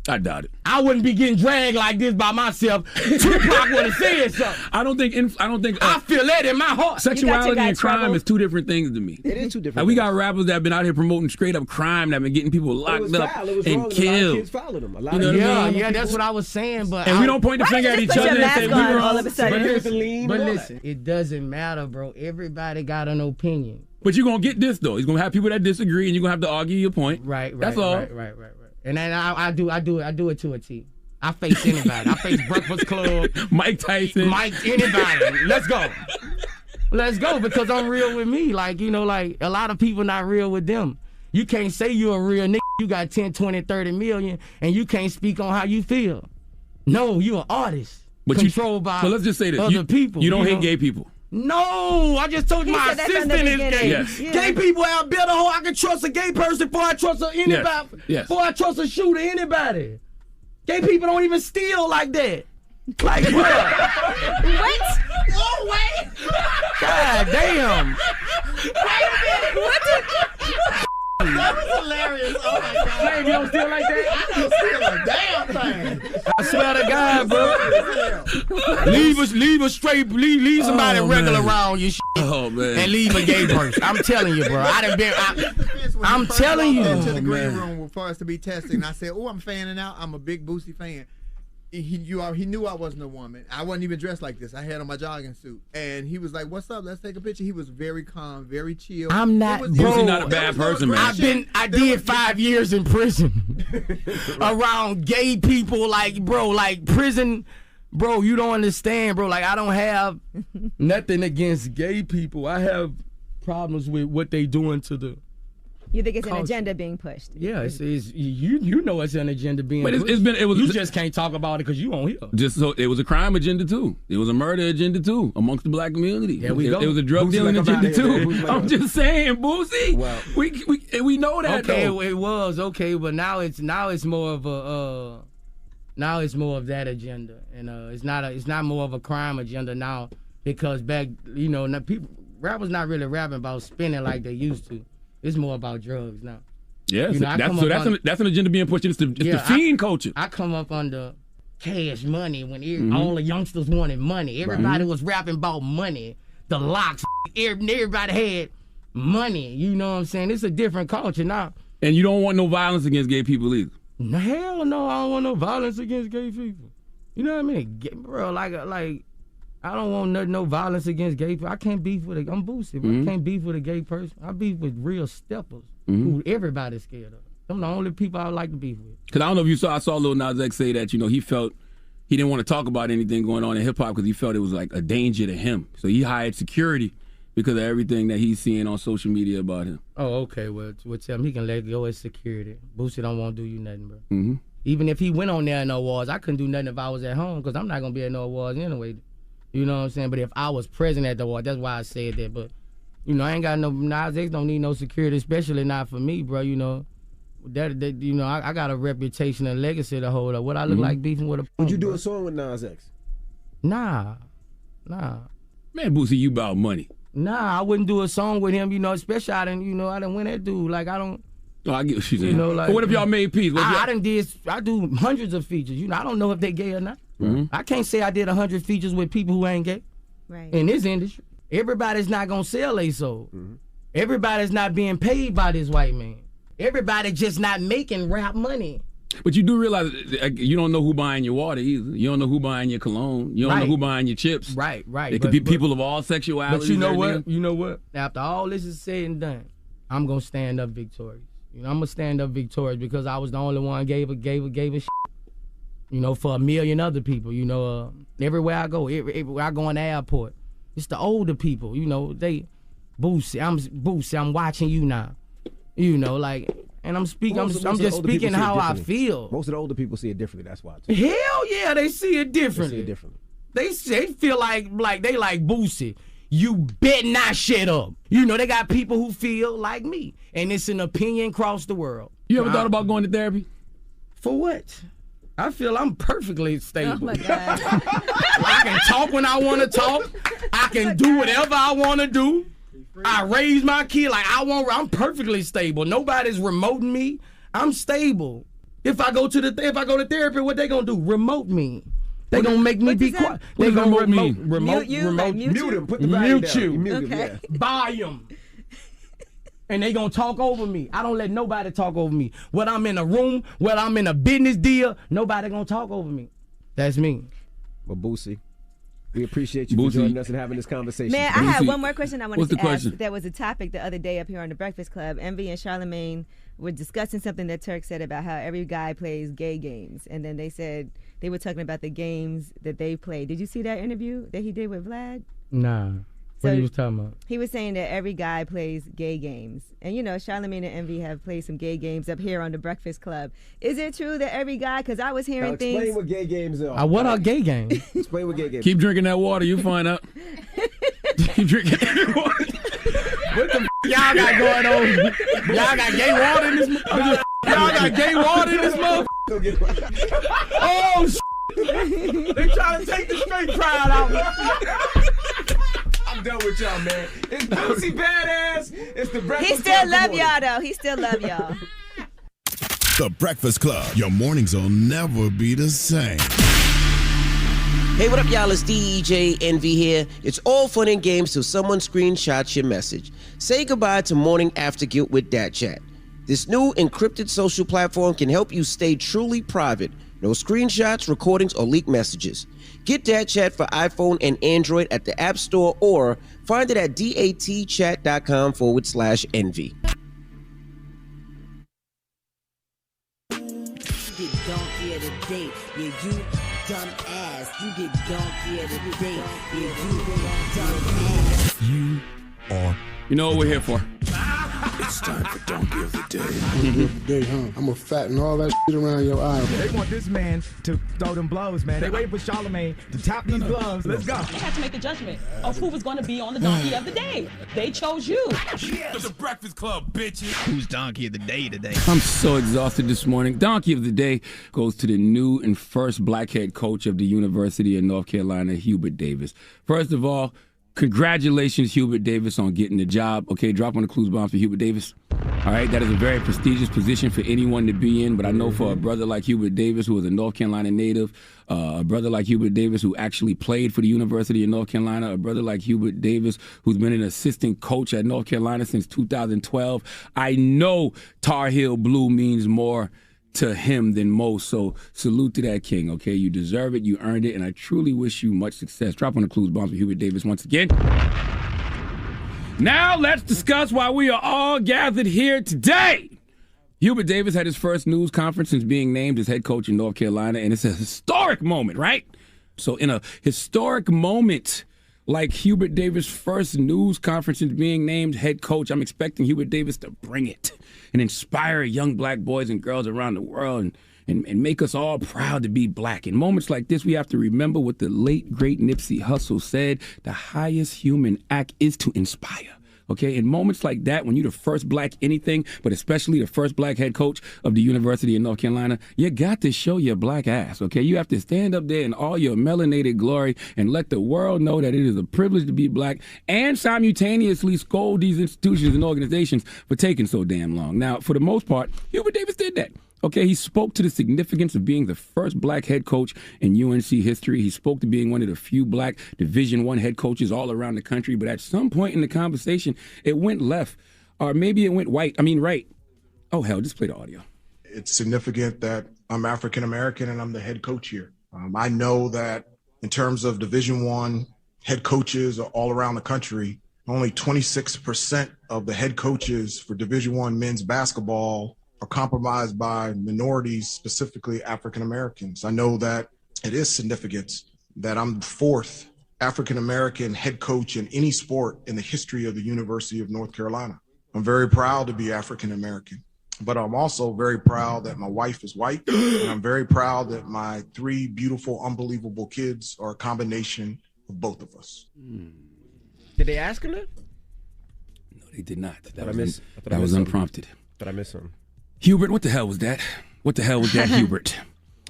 I doubt it. I wouldn't be getting dragged like this by myself. Tupac would have said something. I don't think. I feel that in my heart. Sexuality and crime is two different things to me. It is two different. Like we got rappers that have been out here promoting straight up crime, that have been getting people locked up and killed. Kids followed him. A lot You know of what I Yeah, mean? yeah, that's what I was saying. But And we don't point the finger at each other and say we wrong. But listen, it doesn't matter, bro. Everybody got an opinion. But you're gonna get this though. He's gonna have people that disagree, and you're gonna have to argue your point. Right. That's all. Right. And then I do it to a T. I face anybody. I face Breakfast Club, Mike Tyson, anybody. Let's go because I'm real with me. Like, you know, like a lot of people not real with them. You can't say you're a real nigga. You got 10, 20, 30 million, and you can't speak on how you feel. No, you're an artist. Controlled by So let's just say this: other people. You don't know? hate gay people. No, I just told you my said that from the assistant is beginning. gay. Yes. Yeah. Gay people have better whole. I can trust a gay person before I trust anybody. Yes. Before I trust a shooter, anybody. Gay people don't even steal like that. Like what? What? Oh wait! God damn! What That was hilarious. Oh my God. Flame, you don't steal like that? I don't steal a damn thing. I swear to God, bro. leave somebody regular around your shit. Oh man. And leave a gay person. I'm telling you, bro. I'm telling you. Into the green room for us to be testing. And I said, "Oh, I'm fanning out. I'm a big Boosie fan." He knew I wasn't a woman. I wasn't even dressed like this. I had on my jogging suit, and he was like, "What's up? Let's take a picture." He was very calm, very chill. I'm not, bro. Boosie's not a bad person, man. I did 5 years in prison around gay people, like prison. Bro, you don't understand, bro. Like, I don't have nothing against gay people. I have problems with what they doing to the. You think it's an culture. agenda being pushed? Yeah, it's you know it's an agenda being. But pushed. You just can't talk about it because you on here. Just so it was a crime agenda too. It was a murder agenda too amongst the black community. There we go. It was a drug Boosie dealing like about agenda it, too. man. I'm just saying, Boosie. Well, we know that. Okay, though. it was okay, but now it's more of a now it's more of that agenda, and it's not more of a crime agenda now because back now rappers not really rapping about spinning like they used to. It's more about drugs now. Yeah, You know, I come that's up an agenda being pushed. It's the fiend culture. I come up under Cash Money when Mm-hmm. all the youngsters wanted money. Everybody was rapping about money. The locks, everybody had money. You know what I'm saying? It's a different culture now. And you don't want no violence against gay people either. Hell no, I don't want no violence against gay people. You know what I mean? Bro, like I don't want no violence against gay people. I can't beef with I'm Boosie, but I can't beef with a gay person. I beef with real steppers who everybody's scared of. Them the only people I like to beef with. Because I don't know if you saw, I saw Lil Nas X say that, he felt he didn't want to talk about anything going on in hip hop because he felt it was like a danger to him. So he hired security because of everything that he's seeing on social media about him. Oh, okay. Well, tell him he can let go as security. Boosie don't want to do you nothing, bro. Mm-hmm. Even if he went on there in no awards, I couldn't do nothing if I was at home because I'm not going to be at no awards anyway. You know what I'm saying? But if I was present at the award, that's why I said that. But, I ain't got no, Nas X don't need no security, especially not for me, bro. I got a reputation and legacy to hold up. What I look like beefing with a punk, Would you do bro? a song with Nas X? Nah. Man, Boosie, you about money. Nah, I wouldn't do a song with him, especially I didn't win that dude. Like, I don't. Oh, I get what you're saying. Like, but what if y'all made peace? I do hundreds of features. I don't know if they gay or not. I can't say I did 100 features with people who ain't gay. Right. In this industry, everybody's not gonna sell they soul. Everybody's not being paid by this white man. Everybody just not making rap money. But you do realize you don't know who buying your water either. You don't know who buying your cologne. You don't know who buying your chips. Right. It could be people of all sexualities. But you know what? You know what? After all this is said and done, I'm gonna stand up victorious. I'm gonna stand up victorious because I was the only one gave a shit. For a million other people. Everywhere I go, everywhere I go in the airport, it's the older people. They Boosie, I'm watching you now. And I'm speaking. I'm just speaking how I feel. Most of the older people see it differently. That's why. Too. Hell yeah, they see it differently. They feel like they like Boosie. You bet not shut up. They got people who feel like me, and it's an opinion across the world. You ever thought about going to therapy? For what? I feel I'm perfectly stable. Oh my God. I can talk when I want to talk. I can do whatever I want to do. I raise my kid like I want. I'm perfectly stable. Nobody's remoting me. I'm stable. If I go to therapy, what they gonna do? Remote me. They gonna make me be quiet. They gonna remote mute him. Put the volume down. You. Mute him, yeah. Volume. And they gonna talk over me. I don't let nobody talk over me. Whether I'm in a room, whether I'm in a business deal, nobody gonna talk over me. That's me. Well, Boosie, we appreciate you for joining us and having this conversation. Man, I had one more question I wanted to ask. question? That was a topic the other day up here on the Breakfast Club. Envy and Charlamagne were discussing something that Turk said about how every guy plays gay games. And then they said they were talking about the games that they play. Did you see that interview that he did with Vlad? Nah. What he was talking about? He was saying that every guy plays gay games. And, Charlamagne and Envy have played some gay games up here on the Breakfast Club. Is it true that every guy, because I was hearing things. Explain what gay games are. What are gay games? Explain what gay games are. Keep drinking that water, you find out. Keep drinking that water. What the y'all got going on? Y'all got gay water in this motherfucker? Y'all got gay water in this motherfucker? Oh, they trying to take the straight pride out. I'm done with y'all, man. It's Boosie badass. It's the Breakfast He still Club. love y'all, though. He still love y'all. The Breakfast Club. Your mornings will never be the same. Hey, what up, y'all? It's DJ Envy here. It's all fun and games till someone screenshots your message. Say goodbye to morning after guilt with Dat Chat. This new encrypted social platform can help you stay truly private. No screenshots, recordings, or leaked messages. Get Dat Chat for iPhone and Android at the App Store or find it at datchat.com/envy. You get donkey of the day, yeah, you dumb ass. You get donkey of the day, yeah, you dumb ass. You are. You know what we're here for. It's time for Donkey of the Day. I'm gonna fatten all that shit around your eye. They want this man to throw them blows, man. They waiting for Charlamagne to tap these gloves. Let's go. They had to make the judgment of who was going to be on the Donkey of the Day. They chose you. Yes. The Breakfast Club, bitches. Who's Donkey of the Day today? I'm so exhausted this morning. Donkey of the Day goes to the new and first black head coach of the University of North Carolina, Hubert Davis. First of all, congratulations, Hubert Davis, on getting the job. Okay, drop on the clues bomb for Hubert Davis. All right, that is a very prestigious position for anyone to be in, but I know for a brother like Hubert Davis, who is a North Carolina native, a brother like Hubert Davis, who actually played for the University of North Carolina, a brother like Hubert Davis, who's been an assistant coach at North Carolina since 2012, I know Tar Heel Blue means more to him than most. So salute to that king, okay? You deserve it, you earned it, and I truly wish you much success. Drop on the clues bombs for Hubert Davis once again. Now let's discuss why we are all gathered here today. Hubert Davis had his first news conference since being named as head coach in North Carolina, and it's a historic moment, right? So in a historic moment like Hubert Davis' first news conference since being named head coach, I'm expecting Hubert Davis to bring it and inspire young black boys and girls around the world and make us all proud to be black. In moments like this, we have to remember what the late, great Nipsey Hussle said: the highest human act is to inspire. Okay, in moments like that, when you're the first black anything, but especially the first black head coach of the University of North Carolina, you got to show your black ass, okay? You have to stand up there in all your melanated glory and let the world know that it is a privilege to be black, and simultaneously scold these institutions and organizations for taking so damn long. Now, for the most part, Hubert Davis did that. Okay, he spoke to the significance of being the first black head coach in UNC history. He spoke to being one of the few black Division I head coaches all around the country. But at some point in the conversation, it went left, or maybe it went right. Oh, hell, just play the audio. It's significant that I'm African American and I'm the head coach here. I know that in terms of Division I head coaches all around the country, only 26% of the head coaches for Division I men's basketball are compromised by minorities, specifically African Americans. I know that it is significant that I'm the fourth African American head coach in any sport in the history of the University of North Carolina. I'm very proud to be African American, but I'm also very proud that my wife is white, and I'm very proud that my 3 beautiful, unbelievable kids are a combination of both of us. Did they ask him that? No, they did not. That I was unprompted. But I missed something. Hubert, what the hell was that? What the hell was that, Hubert?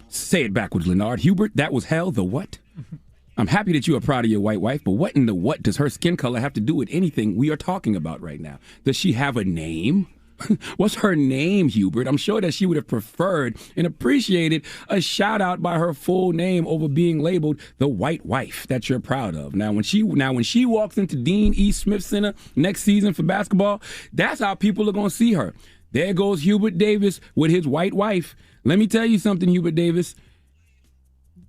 Say it backwards, Leonard. Hubert, that was hell, the what? I'm happy that you are proud of your white wife, but what in the what does her skin color have to do with anything we are talking about right now? Does she have a name? What's her name, Hubert? I'm sure that she would have preferred and appreciated a shout out by her full name over being labeled the white wife that you're proud of. Now, when she walks into Dean E. Smith Center next season for basketball, that's how people are going to see her. There goes Hubert Davis with his white wife. Let me tell you something, Hubert Davis.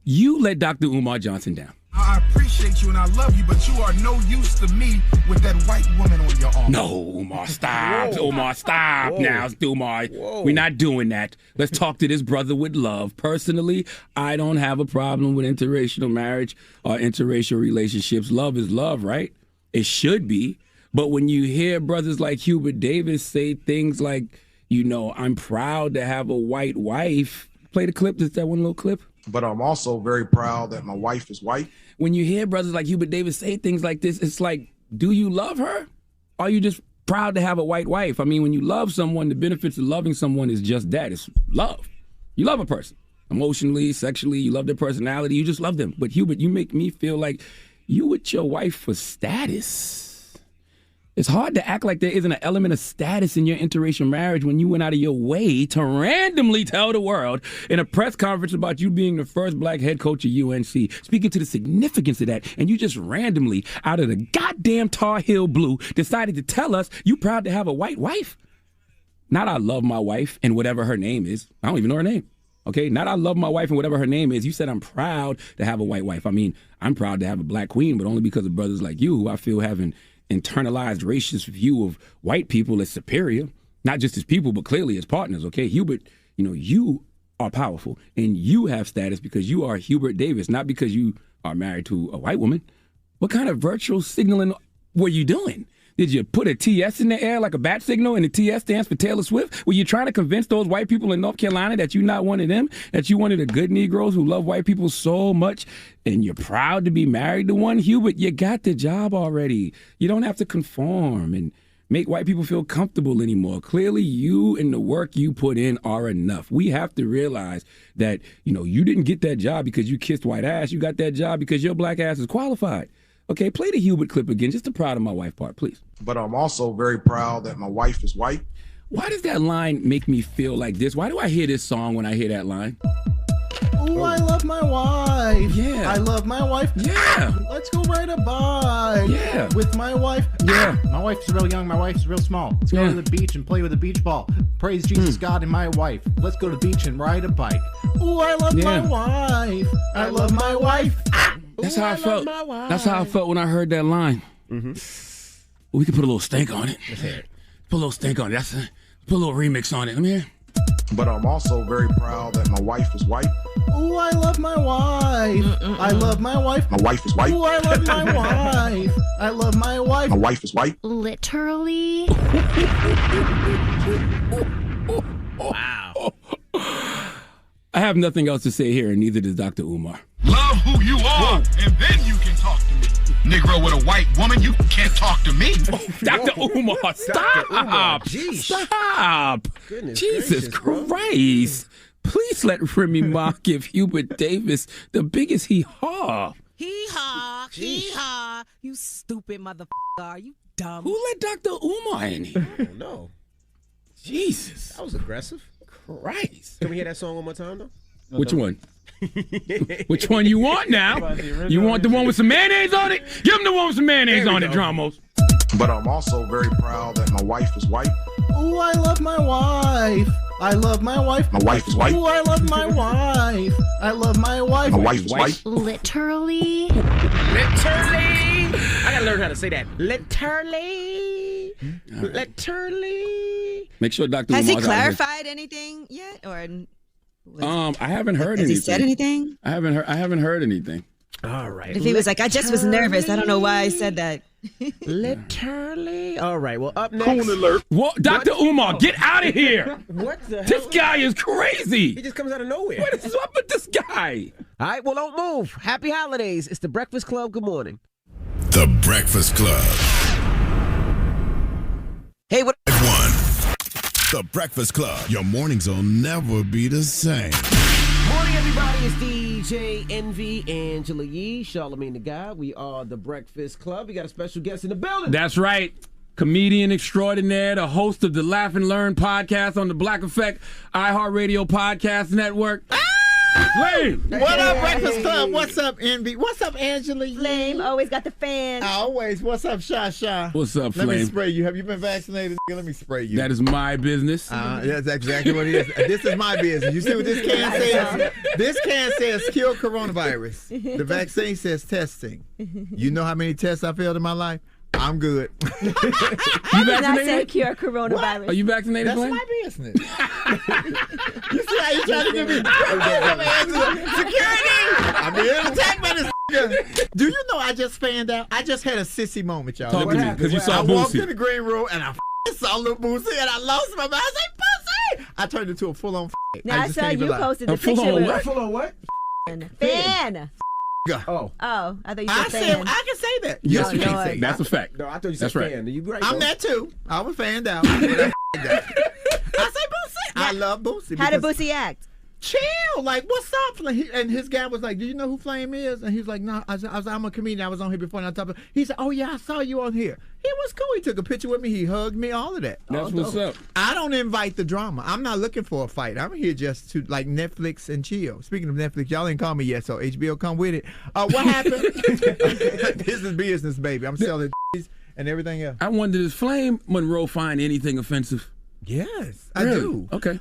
You let Dr. Umar Johnson down. I appreciate you and I love you, but you are no use to me with that white woman on your arm. No, Umar, stop. Whoa. Umar, stop. Whoa. Now, Umar, Whoa. we're not doing that. Let's talk to this brother with love. Personally, I don't have a problem with interracial marriage or interracial relationships. Love is love, right? It should be. But when you hear brothers like Hubert Davis say things like, you know, I'm proud to have a white wife. Play the clip, just that one little clip. But I'm also very proud that my wife is white. When you hear brothers like Hubert Davis say things like this, it's like, do you love her? Or are you just proud to have a white wife? I mean, when you love someone, the benefits of loving someone is just that. It's love. You love a person. Emotionally, sexually, you love their personality, you just love them. But Hubert, you make me feel like you with your wife for status. It's hard to act like there isn't an element of status in your interracial marriage when you went out of your way to randomly tell the world in a press conference about you being the first black head coach of UNC, speaking to the significance of that, and you just randomly, out of the goddamn Tar Heel blue, decided to tell us you proud to have a white wife. Not I love my wife and whatever her name is. I don't even know her name. Okay, not I love my wife and whatever her name is. You said I'm proud to have a white wife. I mean, I'm proud to have a black queen, but only because of brothers like you who I feel have an internalized racist view of white people as superior, not just as people, but clearly as partners. Okay, Hubert, you know, you are powerful and you have status because you are Hubert Davis, not because you are married to a white woman. What kind of virtual signaling were you doing? Did you put a TS in the air like a bat signal and the TS stands for Taylor Swift? Were you trying to convince those white people in North Carolina that you're not one of them, that you one of the good Negroes who love white people so much and you're proud to be married to one? Hubert, you got the job already. You don't have to conform and make white people feel comfortable anymore. Clearly, you and the work you put in are enough. We have to realize that, you know, you didn't get that job because you kissed white ass. You got that job because your black ass is qualified. Okay, play the Hubert clip again, just the proud of my wife part, please. But I'm also very proud that my wife is white. Why does that line make me feel like this? Why do I hear this song when I hear that line? Ooh, I love my wife. Yeah. I love my wife. Yeah. Let's go ride a bike. Yeah. With my wife. Yeah. My wife's real young. My wife's real small. Let's go to the beach and play with a beach ball. Praise Jesus, God, and my wife. Let's go to the beach and ride a bike. Ooh, I love my wife. I love my wife. That's how I felt. That's how I felt when I heard that line. Mm-hmm. We could put a little stank on it. Let's hear it. Put a little stank on it. Put a little remix on it. Let me hear. But I'm also very proud that my wife is white. Ooh, I love my wife. I love my wife. My wife is white. Ooh, I love my wife. I love my wife. My wife is white. Literally. Wow. I have nothing else to say here, and neither does Dr. Umar. Love who you are, and then you can talk to me. Negro with a white woman, you can't talk to me. Dr. Umar, stop. Dr. Umar, Stop. Goodness Jesus gracious, Christ. Please let Remy Ma give Hubert Davis the biggest hee-haw. Hee-haw, hee-haw. You stupid motherfucker. Are you dumb? Who let Dr. Umar in here? I don't know. Jesus. That was aggressive. Christ. Can we hear that song one more time, though? Which one? Which one you want now? You want the one with some mayonnaise on it? Give him the one with some mayonnaise on it, Dramos. But I'm also very proud that my wife is white. Ooh, I love my wife. I love my wife. My wife is white. Ooh, I love my wife. I love my wife. My wife is white. Literally. Literally. I gotta learn how to say that. Literally. Literally. Make sure Dr. Has he Umar's out here. clarified anything yet, or I haven't heard has anything. he said anything? I haven't heard anything. All right. If he was like, I just was nervous. I don't know why I said that. Literally. All right. Well, up next. Coon alert. What? Dr. Umar, get out of here. What the hell? This guy is crazy. He just comes out of nowhere. What is up with this guy? All right. Well, don't move. Happy holidays. It's the Breakfast Club. Good morning. The Breakfast Club. Hey, what? The Breakfast Club. Your mornings will never be the same. Morning, everybody. It's DJ Envy, Angela Yee, Charlamagne the Guy. We are the Breakfast Club. We got a special guest in the building. That's right. Comedian extraordinaire, the host of the Laugh and Learn podcast on the Black Effect iHeartRadio Podcast Network. Flame. What up, Breakfast Club? What's up, Envy? What's up, Angela? Flame always got the fans. Always. What's up, Sha? What's up, Let me Flame? spray you. Have you been vaccinated? Let me spray you. That is my business. That's exactly what it is. This is my business. You see what this can says? This can says kill coronavirus. The vaccine says testing. You know how many tests I failed in my life? I'm good. You did not say cure coronavirus. Are you vaccinated, That's Flame? my business. You see how you trying to give me security? I'm being attacked by this. Do you know I just fanned out? I just had a sissy moment, y'all. Talk to me, because you saw I walked Boosie. in the green room and I saw little Boosie and I lost my mind. I said, Boosie! I turned into a full-on Now I just saw can't even you lie. posted the picture with Full on what? fan. Oh. Oh, I thought you I said said fan. I can say that. Yes, Oh, you can Lord. say. That's a fact. No, I thought you said That's right. fan. You right, I'm though. that too. I was fanned out. I say Boosie. I love Boosie. How did because- Boosie act? Chill, like, what's up? And his guy was like, do you know who Flame is? And he's like, no. I was I'm a comedian. I was on here before. And I talked. He said, oh yeah, I saw you on here. He was cool. He took a picture with me. He hugged me. All of that. That's what's up. I don't invite the drama. I'm not looking for a fight. I'm here just to like Netflix and chill. Speaking of Netflix, y'all ain't call me yet, so HBO come with it. What happened? This is business, baby. I'm selling and everything else. I wonder, does Flame Monroe find anything offensive? Yes, Really? I do. Okay.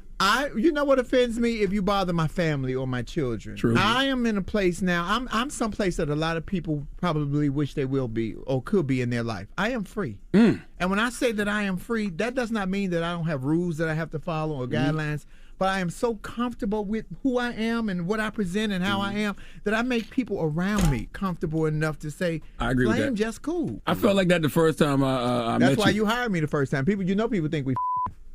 You know what offends me? If you bother my family or my children. True. I am in a place now. I'm someplace that a lot of people probably wish they will be or could be in their life. I am free. And when I say that I am free, that does not mean that I don't have rules that I have to follow or guidelines. But I am so comfortable with who I am and what I present and how I am that I make people around me comfortable enough to say, I agree with Flame that. just cool. I felt like that the first time I met That's why you hired me the first time. People think we.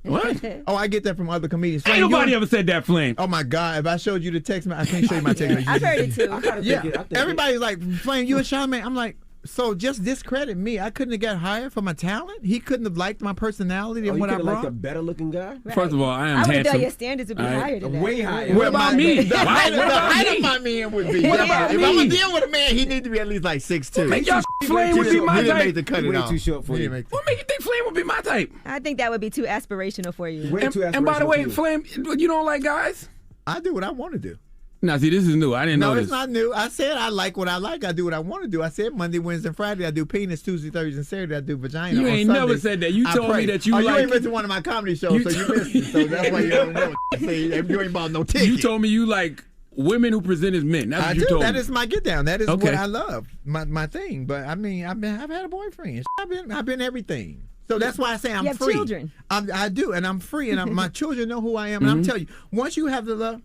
What? Oh, I get that from other comedians. Ain't Flame, nobody you- ever said that, Flame. Oh my God! If I showed you the text, I can't show you my text. I've heard it too. Yeah, everybody's like, Flame, you a Charlamagne. I'm like, so just discredit me. I couldn't have got hired for my talent. He couldn't have liked my personality and you what I could have brought. liked a better looking guy? First of all, I am I would have handsome. thought your standards would be higher than that. Way higher. What about me? The Why- height, what the about height me? of my man would be. What if about I'm me? gonna deal with a man, he need to be at least like 6'2". Make y'all Flame would be my He didn't type. make the cut Way it off. too short for He you. didn't make What make you think Flame would be my type? I think that would be too aspirational for you. Way too And by the aspirational way, for you. Flame, you don't like guys? I do what I want to do. Now, see, this is new. I didn't know No, this. it's not new. I said I like what I like. I do what I want to do. I said Monday, Wednesday, and Friday. I do penis. Tuesday, Thursday, and Saturday. I do vagina. You On ain't never Sundays, said that. You I told me pray. that you You like- ain't been to one of my comedy shows, so you missed it. So that's why you don't know. See, you ain't bought no ticket. You told me you like women who present as men. That's I what you do. told That me. is my get down. That is Okay. what I love. My thing. But I mean, I've had a boyfriend. I've been everything. So that's why I say I'm You have free. children. I do, and I'm free, and my children know who I am. And I'm telling you, once you have the love.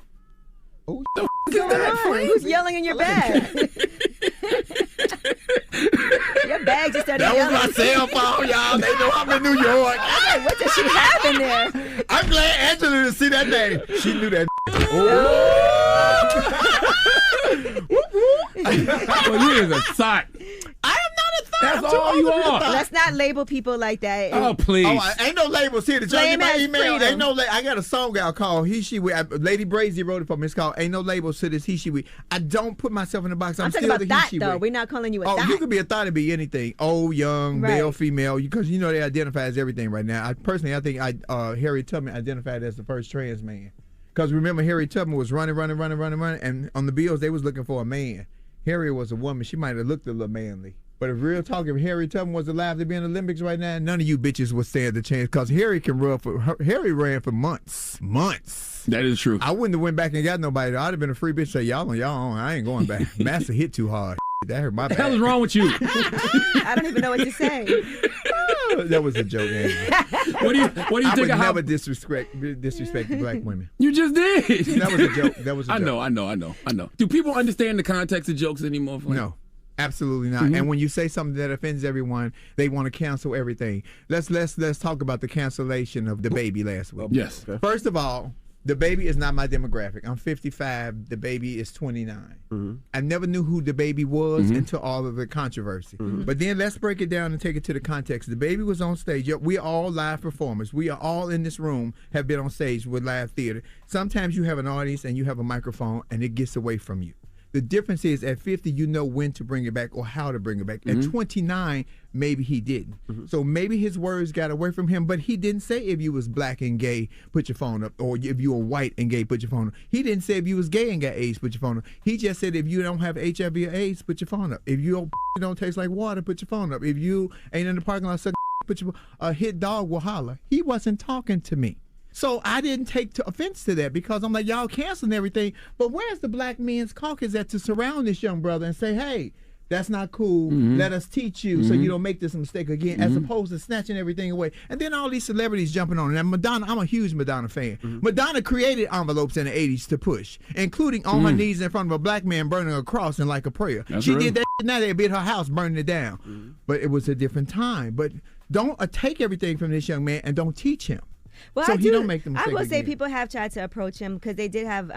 Oh, What's going on? Who's yelling in your bag? Your bag just started that was yelling. my cell phone, y'all. They know I'm in New York. I'm like, what does she have in there? I'm glad Angela to see that name. She knew that. Well, you is a sot. I am not a thought. That's I'm too all old you to be a are. thought. Let's not label people like that. Oh, please. Oh, ain't no labels here. Did y'all get Flame my has email? freedom. Ain't no. I got a song out called "He She We." Lady Brazy wrote it for me. It's called "Ain't No Labels to This He She We." I don't put myself in the box. I'm I'm talking still about the he thought, she though. we. We're not calling you a Oh, thought. you could be a thought and be anything. Old, young, Right. male, female. Because you know they identify as everything right now. I think Harriet Tubman identified as the first trans man. Because remember, Harriet Tubman was running, and on the bills they was looking for a man. Harriet was a woman. She might have looked a little manly. But if real talk, if Harry Tubman was alive to be in the Olympics right now, none of you bitches would stand the chance because Harry ran for months. That is true. I wouldn't have went back and got nobody. I'd have been a free bitch. Say y'all on y'all own. I ain't going back. Master hit too hard. That hurt my back. What the hell is wrong with you? I don't even know what to say. That was a joke, Andy. What do you think I would of how never disrespect the black women. you just did? That was a joke. That was a I joke. know. Do people understand the context of jokes anymore? Flame? No. Absolutely not. And when you say something that offends everyone, they want to cancel everything. Let's talk about the cancellation of the baby last week. Yes. First of all, the baby is not my demographic. I'm 55. The baby is 29. I never knew who the baby was until all of the controversy. But then let's break it down and take it to the context. The baby was on stage. We are all live performers. We are all in this room have been on stage with live theater. Sometimes you have an audience and you have a microphone and it gets away from you. The difference is at 50, you know when to bring it back or how to bring it back. At 29, maybe he didn't. So maybe his words got away from him, but he didn't say if you was black and gay, put your phone up, or if you were white and gay, put your phone up. He didn't say if you was gay and got AIDS, put your phone up. He just said if you don't have HIV or AIDS, put your phone up. If you don't taste like water, put your phone up. If you ain't in the parking lot, put your hit dog will holler. He wasn't talking to me. So I didn't take offense to that because I'm like, y'all canceling everything. But where's the Black Men's Caucus at to surround this young brother and say, hey, that's not cool. Let us teach you so you don't make this mistake again, as opposed to snatching everything away. And then all these celebrities jumping on it. And Madonna, I'm a huge Madonna fan. Madonna created envelopes in the 80s to push, including on her knees in front of a black man burning a cross and like a prayer. She did that. Now they be at her house burning it down. But it was a different time. But don't take everything from this young man and don't teach him. Well, so I he don't make the mistake I will say again. people have tried to approach him because they did have,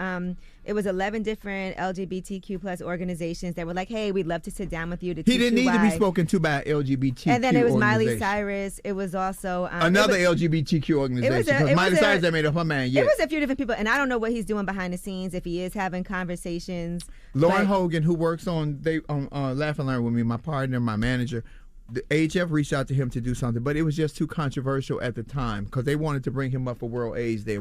it was 11 different LGBTQ plus organizations that were like, hey, we'd love to sit down with you to teach He didn't you need to be why. spoken to by LGBTQ And then it was Miley organization. Cyrus. It was also Another LGBTQ organization. Because Miley Cyrus that made up her mind. It was a few different people, and I don't know what he's doing behind the scenes, if he is having conversations. Lauren Hogan, who works on Laugh and Learn with me, my partner, my manager, the AHF reached out to him to do something, but it was just too controversial at the time because they wanted to bring him up for World AIDS Day.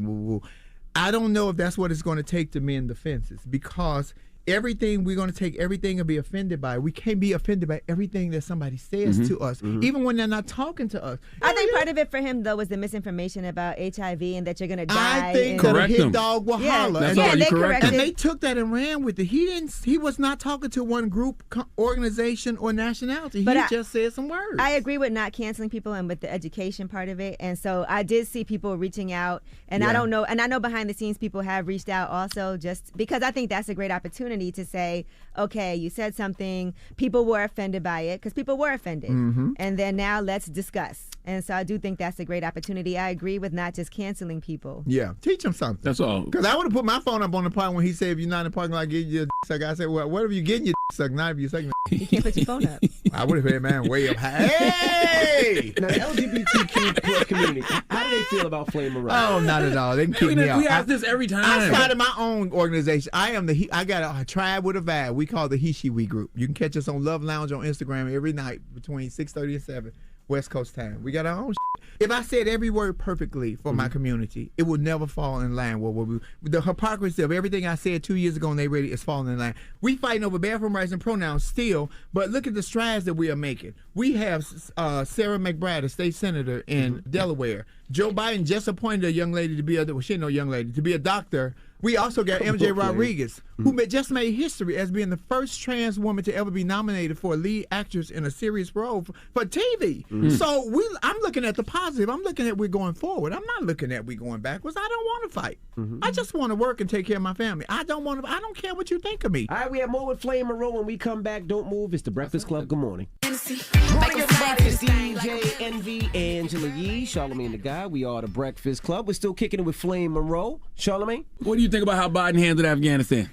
I don't know if that's what it's going to take to mend the fences because everything we're going to take everything and be offended by. We can't be offended by everything that somebody says to us, even when they're not talking to us. I think part of it for him though was the misinformation about HIV and that you're gonna die. I think that a hit dog will holler. That's all. You corrected. And they took that and ran with it. He was not talking to one group, organization, or nationality. He just said some words. I agree with not canceling people and with the education part of it. And so I did see people reaching out, and I don't know, and I know behind the scenes people have reached out also, just because I think that's a great opportunity to say, okay, you said something, people were offended by it, because people were offended. And then now let's discuss. And so I do think that's a great opportunity. I agree with not just canceling people. Yeah, teach him something. That's all. Because I would have put my phone up on the part when he said, if you're not in the parking lot, get your suck. I said, well, what if you getting your suck? Not if you're sucking. You can't put your phone up. I would have had man way up high. Hey! Now, the LGBTQ plus community, how do they feel about Flame Moreau? Oh, not at all. They can kick me out. We ask this every time. I started my own organization. I got a tribe with a vibe. We call the He She We Group. You can catch us on Love Lounge on Instagram every night between 6:30 and 7 West Coast time. We got our own shit. If I said every word perfectly for my community, it would never fall in line with the hypocrisy of everything I said 2 years ago and they ready is falling in line. We fighting over bathroom rights and pronouns still, but look at the strides that we are making. We have Sarah McBride, a state senator in Delaware. Joe Biden just appointed a young lady to be she ain't no young lady, to be a doctor. We also got MJ Rodriguez, who just made history as being the first trans woman to ever be nominated for a lead actress in a serious role for TV. So I'm looking at the positive. I'm looking at we're going forward. I'm not looking at we going backwards. I don't want to fight. I just want to work and take care of my family. I don't care what you think of me. All right, we have more with Flame Moreau when we come back. Don't move. It's the Breakfast Club. Good morning. Morning, everybody. It's DJ Envy, Angela Yee, Charlamagne the Guy. We are the Breakfast Club. We're still kicking it with Flame Moreau. Charlamagne? What do you think about how Biden handled Afghanistan?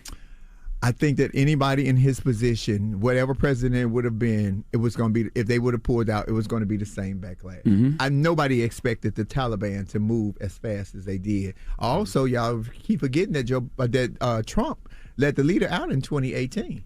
I think that anybody in his position, whatever president it would have been, it was going to be, if they would have pulled out, it was going to be the same backlash. Nobody expected the Taliban to move as fast as they did. Also, y'all keep forgetting that Trump let the leader out in 2018.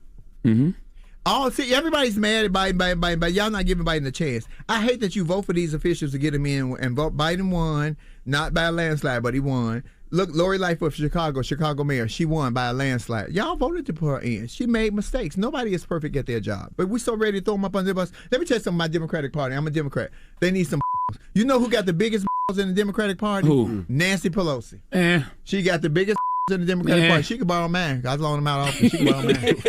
Everybody's mad at Biden, but y'all not giving Biden a chance. I hate that you vote for these officials to get him in, and vote. Biden won, not by a landslide, but he won. Look, Lori Lightfoot of Chicago mayor, she won by a landslide. Y'all voted to put her in. She made mistakes. Nobody is perfect at their job. But we're so ready to throw them up under the bus. Let me tell you something about the Democratic Party. I'm a Democrat. They need some You know who got the biggest in the Democratic Party? Who? Nancy Pelosi. Eh. She got the biggest in the Democratic Party. She could borrow mine. I was loaning them out often. She could borrow mine.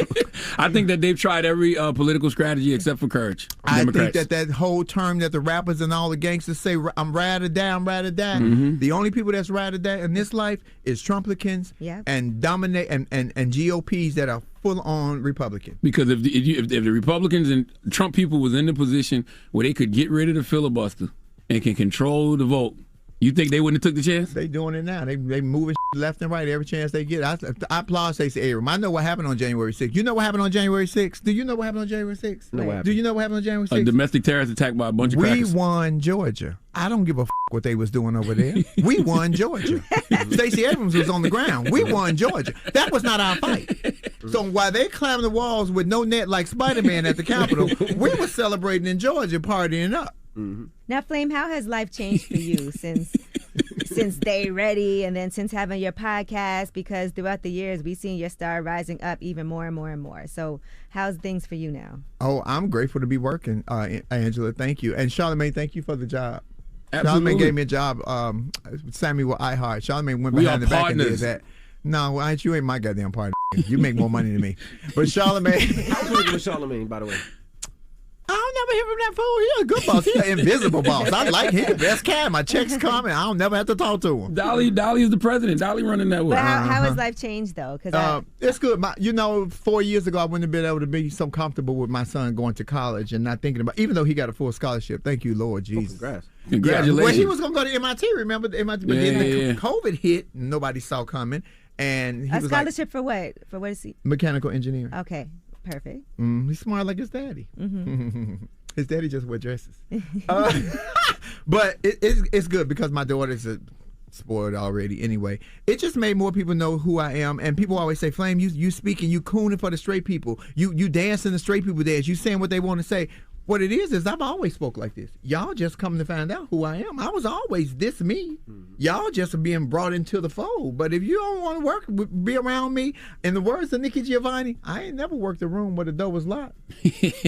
I think that they've tried every political strategy except for courage. I Democrats. think that whole term that the rappers and all the gangsters say, I'm ride or die, I'm ride or die. Mhm. The only people that's ride or die in this life is Trumplicans and dominate and GOPs that are full on Republican. Because if the Republicans and Trump people was in the position where they could get rid of the filibuster and can control the vote, you think they wouldn't have took the chance? They doing it now. They moving left and right every chance they get. I applaud Stacey Abrams. I know what happened on January 6th. You know what happened on January 6th? Do you know what happened on January 6th? No, what happened? Do you know what happened on January 6th? A domestic terrorist attack by a bunch of We crackers. won Georgia. I don't give a what they was doing over there. We won Georgia. Stacey Abrams was on the ground. We won Georgia. That was not our fight. So while they climbed the walls with no net like Spider-Man at the Capitol, we were celebrating in Georgia, partying up. Now, Flame, how has life changed for you since Stay Ready and then since having your podcast? Because throughout the years, we've seen your star rising up even more and more and more. So how's things for you now? Oh, I'm grateful to be working, Angela. Thank you. And Charlamagne, thank you for the job. Absolutely. Charlamagne gave me a job. Sammy with iHeart. Charlamagne went We behind are the back and did partners. that. No, you ain't my goddamn partner. You make more money than me. But Charlamagne. I was working with Charlamagne, by the way. I don't never hear from that fool. He's a good boss. He's an invisible boss. I like him. Best cat. My checks coming. I don't never have to talk to him. Dolly is the president. Dolly running that way. But how has life changed, though? Because It's good. 4 years ago, I wouldn't have been able to be so comfortable with my son going to college and not thinking about, even though he got a full scholarship. Thank you, Lord Jesus. Congratulations. Well, he was going to go to MIT, remember? MIT, but then Yeah. COVID hit, and nobody saw coming. And he a was scholarship for what? For what is he? mechanical engineering. Okay, perfect. He's smart like his daddy. Mm-hmm. His daddy just wear dresses. But it's good because my daughter's spoiled already anyway. It just made more people know who I am. And people always say, Flame, you speaking, you cooning for the straight people. You dancing the straight people dance. You saying what they want to say. What it is I've always spoke like this. Y'all just come to find out who I am. I was always this me. Y'all just are being brought into the fold. But if you don't want to be around me, in the words of Nikki Giovanni, I ain't never worked a room where the door was locked.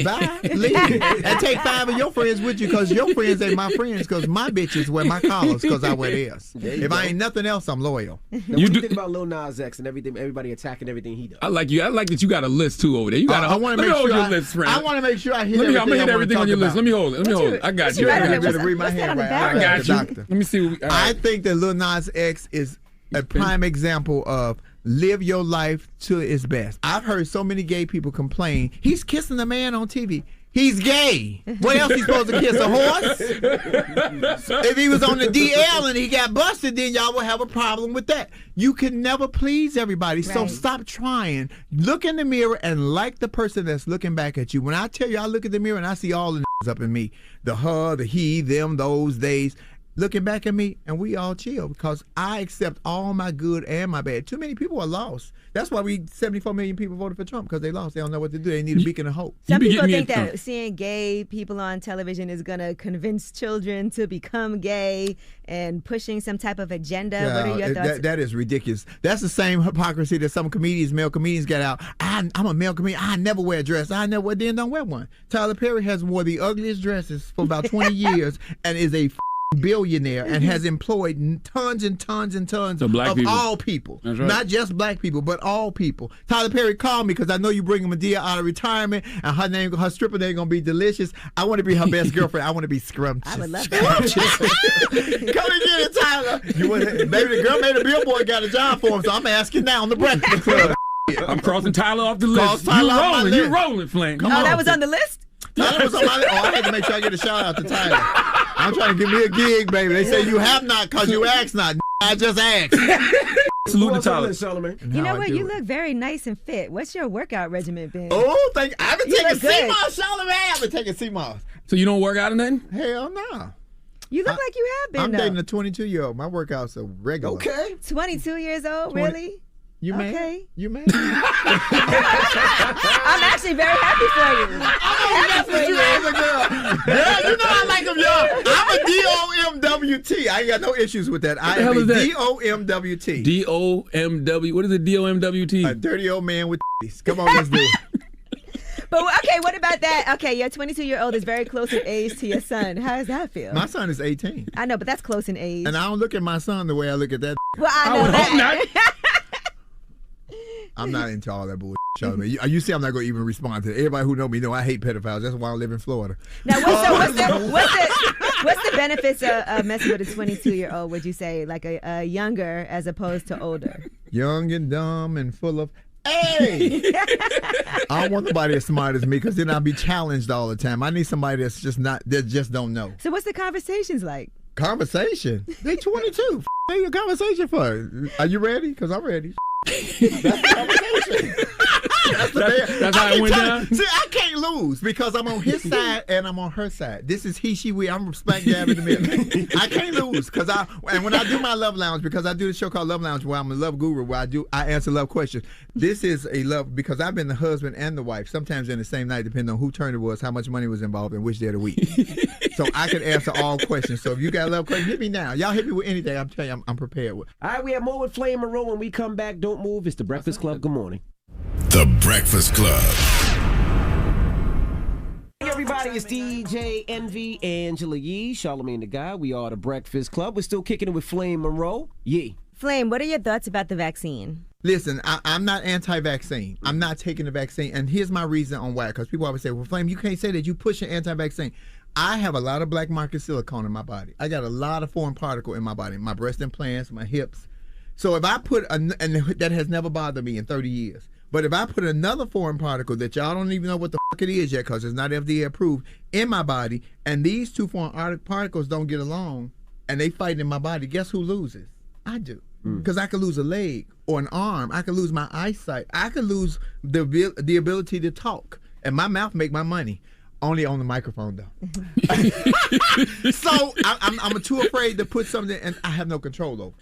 Bye, leave, and take 5 of your friends with you because your friends ain't my friends because my bitches wear my collars because I wear theirs. If I ain't nothing else, I'm loyal. Now, what do you think about Lil Nas X and everything? Everybody attacking everything he does. I like you. I like that you got a list too over there. You got. I want to make sure your list, friend. I want to make sure I hit I'm everything. gonna hit everything on your list. Let me hold it. Let me hold it. I got you. I I got got to read my hand right. I got you. Doctor. Let me see. I think that Lil Nas X is a prime example of live your life to its best. I've heard so many gay people complain. He's kissing a man on TV. He's gay. What else he supposed to kiss, a horse? If he was on the DL and he got busted, then y'all will have a problem with that. You can never please everybody, so Right. stop trying. Look in the mirror and like the person that's looking back at you. When I tell you I look at the mirror and I see all the up in me, the her, the he, them, those, theys, looking back at me, and we all chill because I accept all my good and my bad. Too many people are lost. That's why 74 million people voted for Trump because they lost. They don't know what to do. They need a beacon of hope. Some people think that seeing gay people on television is going to convince children to become gay and pushing some type of agenda. What are your thoughts? That is ridiculous. That's the same hypocrisy that some male comedians get out. I'm a male comedian. I never wear a dress. I never wear, then don't wear one. Tyler Perry has wore the ugliest dresses for about 20 years and is a billionaire and has employed tons and tons and tons of people. all people. That's right. Not just black people, but all people. Tyler Perry called me because I know you bring Medea out of retirement and her stripper name gonna be delicious. I want to be her best girlfriend. I want to be scrumptious. I would love that. Come and get it, Tyler. Maybe the girl made a billboard, got a job for him, so I'm asking now on the Breakfast Club. I'm crossing Tyler off the Cross list. Tyler off my You list. rolling, Flame. Oh, that was on the list? Tyler was on my list. Oh, I had to make sure I get a shout out to Tyler. I'm trying to give me a gig, baby. They say you have not because you asked not. I just asked. Salute to Tyler. You know what? You look very nice and fit. What's your workout regimen been? Oh, thank you. I've been You taking look good. CMOS, Charlamagne. I've been taking CMOS. So you don't work out or nothing? Hell no. You look like you have been, I'm though. dating a 22-year-old. My workouts are regular. Okay. 22 years old, 20 really? You mad? Okay. You mad? I'm actually very happy for you. That's what you as a girl. Girl, you know I like them young. I'm a DOM DOMWT. I ain't got no issues with that. What the hell is that? DOMWT. DOMW. What is it? DOMWT? A dirty old man with titties. Come on, let's do it. But okay, what about that? Okay, your 22-year-old is very close in age to your son. How does that feel? My son is 18. I know, but that's close in age. And I don't look at my son the way I look at that. Well, I know that. I'm not into all that bullshit, Charlamagne. You see, I'm not going to even respond to it. Everybody who know me know I hate pedophiles. That's why I live in Florida. Now, what's the benefits of messing with a 22-year-old, would you say? Like a younger as opposed to older? Young and dumb and full of... Hey! I don't want nobody as smart as me because then I'll be challenged all the time. I need somebody that's just not, that just don't know. So what's the conversations like? Conversation? They 22. They a conversation for. Are you ready? Because I'm ready. That's how it went down. See, I can't lose because I'm on his side and I'm on her side. This is he, she, we. I'm smack dab in the middle. I can't lose because when I do my love lounge, because I do the show called Love Lounge where I'm a love guru, where I answer love questions. This is a love because I've been the husband and the wife, sometimes in the same night, depending on who turn it was, how much money was involved, and which day of the week. So I can answer all questions. So if you got a love question, hit me now. Y'all hit me with anything. I'm telling you, I'm prepared with. All right, we have more with Flame Monroe. When we come back, don't move. It's the Breakfast Club. Good morning. The Breakfast Club. Hey everybody, it's DJ Envy, Angela Yee, Charlamagne the Guy. We are the Breakfast Club. We're still kicking it with Flame Monroe. Yee. Flame, what are your thoughts about the vaccine? Listen, I'm not anti-vaccine. I'm not taking the vaccine. And here's my reason on why. Because people always say, well, Flame, you can't say that. You pushing anti-vaccine. I have a lot of black market silicone in my body. I got a lot of foreign particle in my body. My breast implants, my hips. So if I put, and that has never bothered me in 30 years. But if I put another foreign particle that y'all don't even know what the fuck it is yet because it's not FDA approved in my body, and these two foreign particles don't get along and they fight in my body, guess who loses? I do. Because I could lose a leg or an arm. I could lose my eyesight. I could lose the ability to talk. And my mouth make my money. Only on the microphone, though. So I'm too afraid to put something, and I have no control over.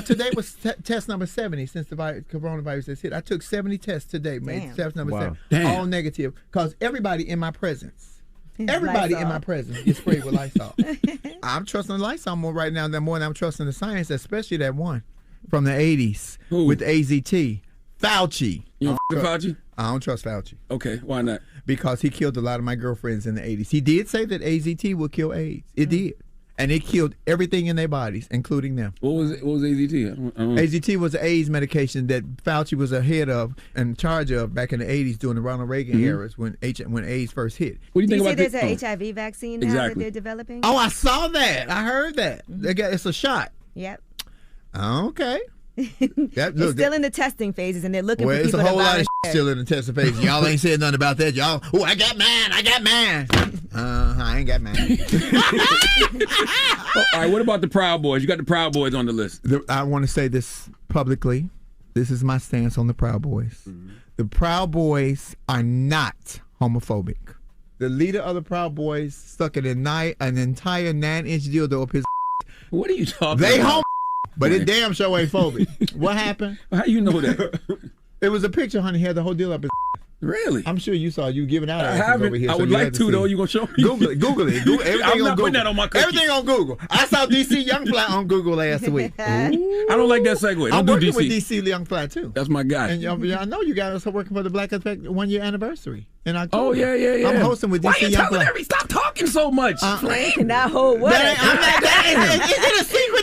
Today was test number 70 since the coronavirus has hit. I took 70 tests today, made test number 7, all negative, because everybody in my presence, in my presence gets sprayed with Lysol. I'm trusting Lysol more right now than I'm trusting the science, especially that one from the 80s with AZT. Fauci. You don't Fauci? I don't trust Fauci. Okay, why not? Because he killed a lot of my girlfriends in the 80s. He did say that AZT would kill AIDS. It did. And it killed everything in their bodies, including them. What was AZT? AZT was an AIDS medication that Fauci was ahead of and in charge of back in the 80s during the Ronald Reagan eras when AIDS first hit. What do you think about this? There's an HIV vaccine now that they're developing? Oh, I saw that. I heard that. It's a shot. Yep. Okay. It's still in the testing phases, and they're looking for people to volunteer. Well, it's a whole lot of still in the testing phases. Y'all ain't saying nothing about that. Y'all, I got mine. I ain't got mine. All right, what about the Proud Boys? You got the Proud Boys on the list. I want to say this publicly. This is my stance on the Proud Boys. The Proud Boys are not homophobic. The leader of the Proud Boys stuck an entire 9-inch dildo up his. What are you talking about? But it damn sure ain't phobic. What happened? How you know that? It was a picture, honey. He had the whole deal up his. Really? I'm sure you saw you giving out. I haven't. Over here, I would like to though. You gonna show me? Google it. Everything I'm not on putting Google. that on my cookie. Everything on Google. I saw DC Young Fly on Google last week. I don't like that segue. I'm Don't do working DC. with DC Young Fly too. That's my guy. And I know you guys are working for the Black Effect 1-year anniversary in October. Oh yeah. I'm hosting with DC Why you Young telling Fly. everybody stop talking so much? That whole what? I'm not. Is it a secret?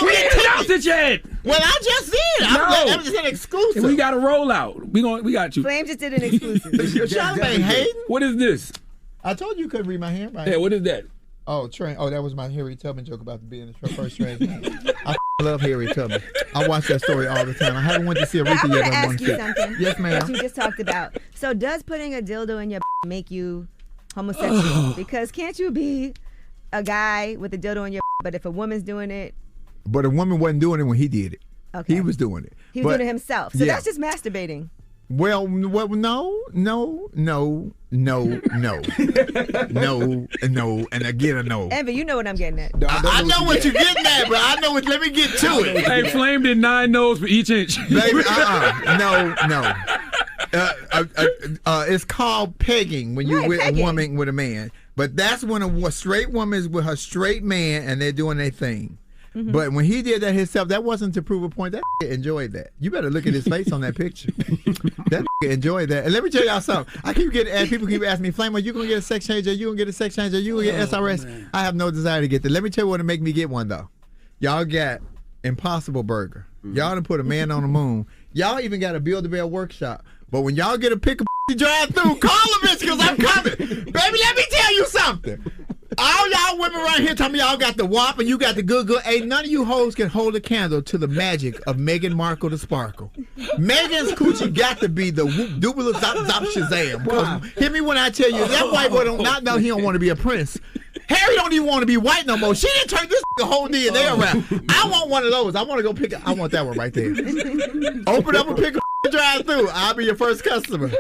We ain't announced it yet. Well, I just did. I'm just an exclusive. We got a rollout. We got you. Flame just did an exclusive. Charlamagne Hayden. What is this? I told you couldn't read my handwriting. Yeah, what is that? Oh, that was my Harry Tubman joke about being the first trans man. I love Harry Tubman. I watch that story all the time. I haven't went to see Aretha yet. I want to ask you something. Yes, ma'am. That you just talked about. So does putting a dildo in your make you homosexual? Because can't you be a guy with a dildo in your but if a woman's doing it? But a woman wasn't doing it when he did it. Okay. He was doing it. He was doing it himself. So that's just masturbating. Well, no, and again a no. Envy, you know what I'm getting at. I know what you're getting at, but I know it. Let me get to it. Hey, Flame did 9 no's for each inch. Baby, no. It's called pegging when you're with a woman with a man. But that's when a straight woman is with her straight man and they're doing their thing. Mm-hmm. But when he did that himself, that wasn't to prove a point. That enjoyed that. You better look at his face on that picture. That enjoyed that. And let me tell y'all something. I keep getting people keep asking me, Flame, are you gonna get a sex change? Are you gonna get a sex change? Are you gonna get SRS? Man. I have no desire to get that. Let me tell you what to make me get one though. Y'all got Impossible Burger. Y'all done put a man on the moon. Y'all even got a Build-A-Bear workshop. But when y'all get a pick a drive through, call a bitch because I'm coming. Baby, let me tell you something. All y'all women right here tell me y'all got the WAP and you got the good. Ain't none of you hoes can hold a candle to the magic of Meghan Markle the Sparkle. Meghan's coochie got to be the whoop doobly zop zop shazam. Wow. Hear me when I tell you, that white boy don't not know he don't want to be a prince. Harry don't even want to be white no more. She didn't turn this whole DNA around. I want one of those. I want to go pick I want that one right there. Open up and pick a drive through. I'll be your first customer.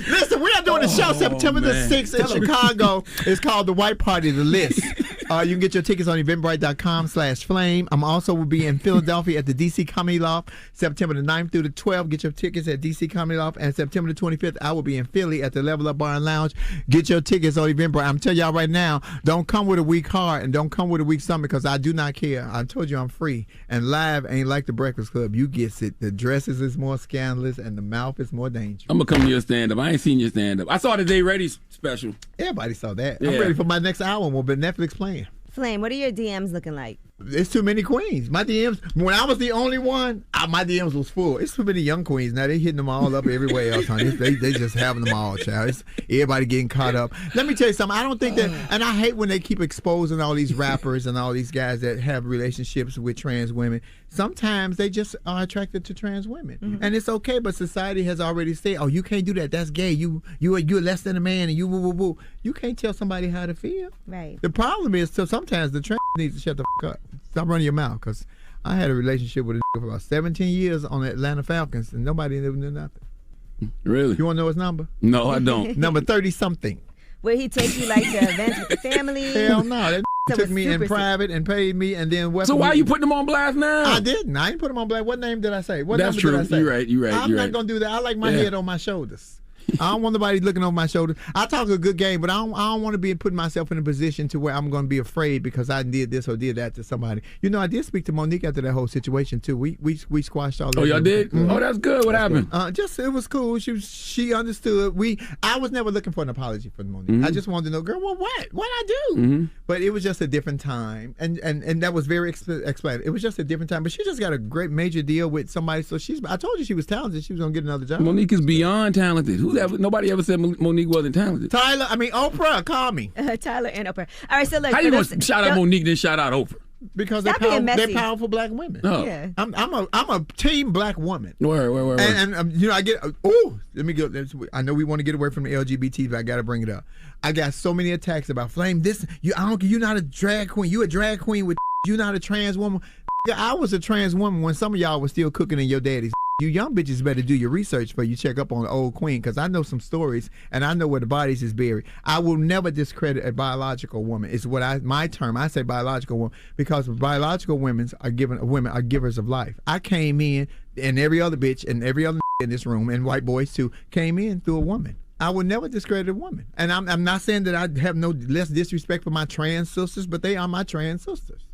Listen, we are doing a show September the 6th in Chicago. It's called The White Party, The List. You can get your tickets on eventbrite.com/flame. I'm also will be in Philadelphia at the DC Comedy Loft September the 9th through the 12th. Get your tickets at DC Comedy Loft. And September the 25th, I will be in Philly at the Level Up Bar and Lounge. Get your tickets on Eventbrite. I'm telling y'all right now, don't come with a weak heart and don't come with a weak stomach because I do not care. I told you I'm free. And live ain't like the Breakfast Club. You get it. The dresses is more scandalous and the mouth is more dangerous. I'm going to come to your stand-up. I ain't seen your stand-up. I saw the Day Ready special. Everybody saw that. Yeah. I'm ready for my next album. Will be Netflix playing. Flame, what are your DMs looking like? It's too many queens. My DMs, when I was the only one, my DMs was full. It's too many young queens. Now they hitting them all up everywhere else, honey. They just having them all, child. It's everybody getting caught up. Let me tell you something. I don't think that, and I hate when they keep exposing all these rappers and all these guys that have relationships with trans women. Sometimes they just are attracted to trans women, and it's okay. But society has already said, "Oh, you can't do that. That's gay. You're less than a man, and you woo woo woo." You can't tell somebody how to feel. Right. The problem is, so sometimes the trans needs to shut the fuck up. Stop running your mouth, because I had a relationship with a for about 17 years on the Atlanta Falcons, and nobody ever knew nothing. Really? You want to know his number? No, I don't. Number 30-something. Will he take you like to events with the family? Hell no. That took me in private and paid me, and then So why are you putting him on blast now? I didn't. I didn't put him on blast. What name did I say? What That's number true. did I say? You're right. I'm not going to do that. I like my head on my shoulders. I don't want nobody looking over my shoulder. I talk a good game, but I don't want to be putting myself in a position to where I'm going to be afraid because I did this or did that to somebody. You know, I did speak to Monique after that whole situation too. We squashed all that. Oh, y'all did? Mm-hmm. Oh, that's good. What happened? Just it was cool. She understood. I was never looking for an apology from Monique. Mm-hmm. I just wanted to know, girl, well, what I do? Mm-hmm. But it was just a different time, and that was very explained. It was just a different time. But she just got a great major deal with somebody. So I told you she was talented. She was gonna get another job. Monique is beyond talented. Nobody ever said Monique wasn't talented. Oprah, call me. Tyler and Oprah. All right, so look. How you gonna shout out Monique then shout out Oprah? Because they're powerful black women. Oh. Yeah. I'm a team black woman. Where? And you know, I get let me go. I know we want to get away from the LGBT, but I got to bring it up. I got so many attacks about Flame. You're not a drag queen. You a drag queen with. You're not a trans woman. I was a trans woman when some of y'all was still cooking in your daddy's. You young bitches better do your research before you check up on the old queen, because I know some stories and I know where the bodies is buried. I will never discredit a biological woman. It's my term. I say biological woman because biological women are givers of life. I came in, and every other bitch and every other in this room, and white boys too, came in through a woman. I would never discredit a woman. And I'm not saying that I have no less disrespect for my trans sisters, but they are my trans sisters.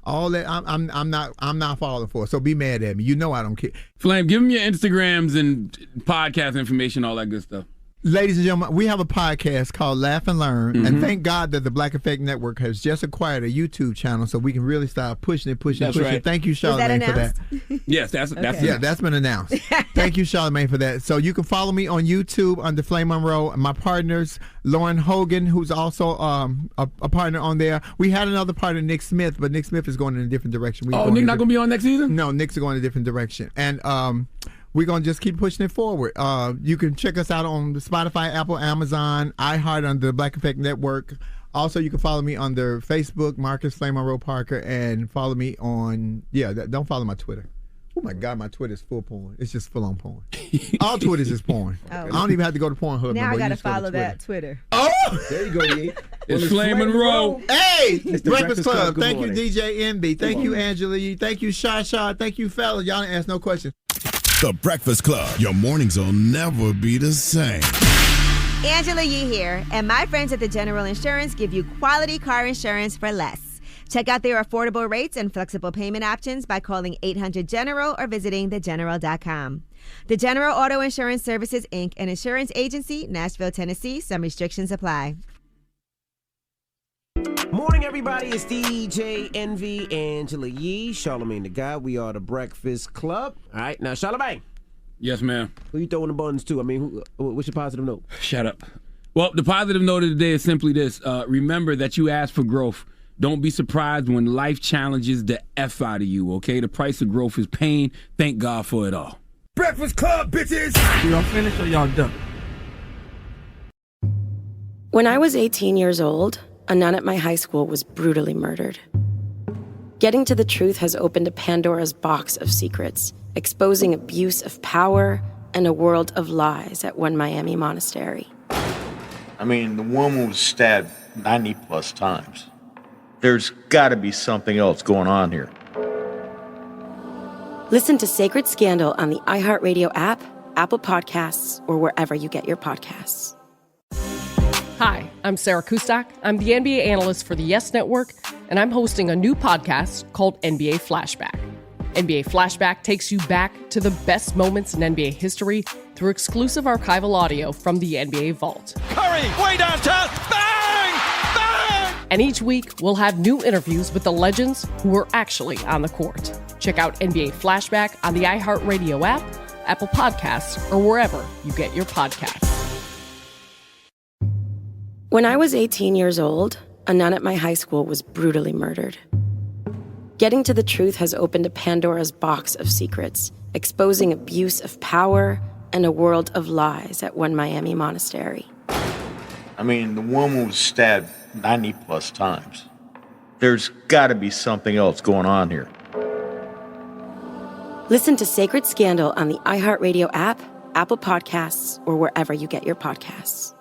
All that I'm not falling for. So be mad at me. You know I don't care. Flame, give them your Instagrams and podcast information, all that good stuff. Ladies and gentlemen, we have a podcast called Laugh and Learn, and thank God that the Black Effect Network has just acquired a YouTube channel, so we can really start pushing it. Right. Thank you, Charlamagne, for that. Yes, that's been announced. Thank you, Charlamagne, for that. So you can follow me on YouTube under Flame Monroe, and my partners, Lauren Hogan, who's also a partner on there. We had another partner, Nick Smith, but Nick Smith is going in a different direction. Nick not going to be on next season? No, Nick's going in a different direction. And we're going to just keep pushing it forward. You can check us out on Spotify, Apple, Amazon, iHeart under the Black Effect Network. Also, you can follow me under Facebook, Marcus Flame Monroe Parker, and follow me on, don't follow my Twitter. Oh my God, my Twitter's full porn. It's just full on porn. All Twitter's is porn. Oh. I don't even have to go to Pornhub. Now I got to follow that Twitter. Oh! There you go, Yee. It's Flame Monroe. Hey! It's the Breakfast Club. Thank morning. you, DJ MB. Thank you, Angela Yee. Thank you, Sha. Thank you, fellas. Y'all didn't ask no questions. The Breakfast Club. Your mornings will never be the same. Angela Yee here, and my friends at the General Insurance give you quality car insurance for less. Check out their affordable rates and flexible payment options by calling 800-GENERAL or visiting thegeneral.com. The General Auto Insurance Services, Inc., an insurance agency, Nashville, Tennessee. Some restrictions apply. Morning, everybody. It's DJ Envy, Angela Yee, Charlamagne the God. We are the Breakfast Club. All right, now, Charlamagne. Yes, ma'am. Who you throwing the buttons to? I mean, what's your positive note? Shut up. Well, the positive note of the day is simply this. Remember that you asked for growth. Don't be surprised when life challenges the F out of you, okay? The price of growth is pain. Thank God for it all. Breakfast Club, bitches! Y'all finished or y'all done? When I was 18 years old, a nun at my high school was brutally murdered. Getting to the truth has opened a Pandora's box of secrets, exposing abuse of power and a world of lies at one Miami monastery. I mean, the woman was stabbed 90 plus times. There's got to be something else going on here. Listen to Sacred Scandal on the iHeartRadio app, Apple Podcasts, or wherever you get your podcasts. Hi, I'm Sarah Kustak. I'm the NBA analyst for the Yes Network, and I'm hosting a new podcast called NBA Flashback. NBA Flashback takes you back to the best moments in NBA history through exclusive archival audio from the NBA Vault. Curry, way downtown, bang! Bang! And each week, we'll have new interviews with the legends who were actually on the court. Check out NBA Flashback on the iHeartRadio app, Apple Podcasts, or wherever you get your podcasts. When I was 18 years old, a nun at my high school was brutally murdered. Getting to the truth has opened a Pandora's box of secrets, exposing abuse of power and a world of lies at one Miami monastery. I mean, the woman was stabbed 90 plus times. There's got to be something else going on here. Listen to Sacred Scandal on the iHeartRadio app, Apple Podcasts, or wherever you get your podcasts.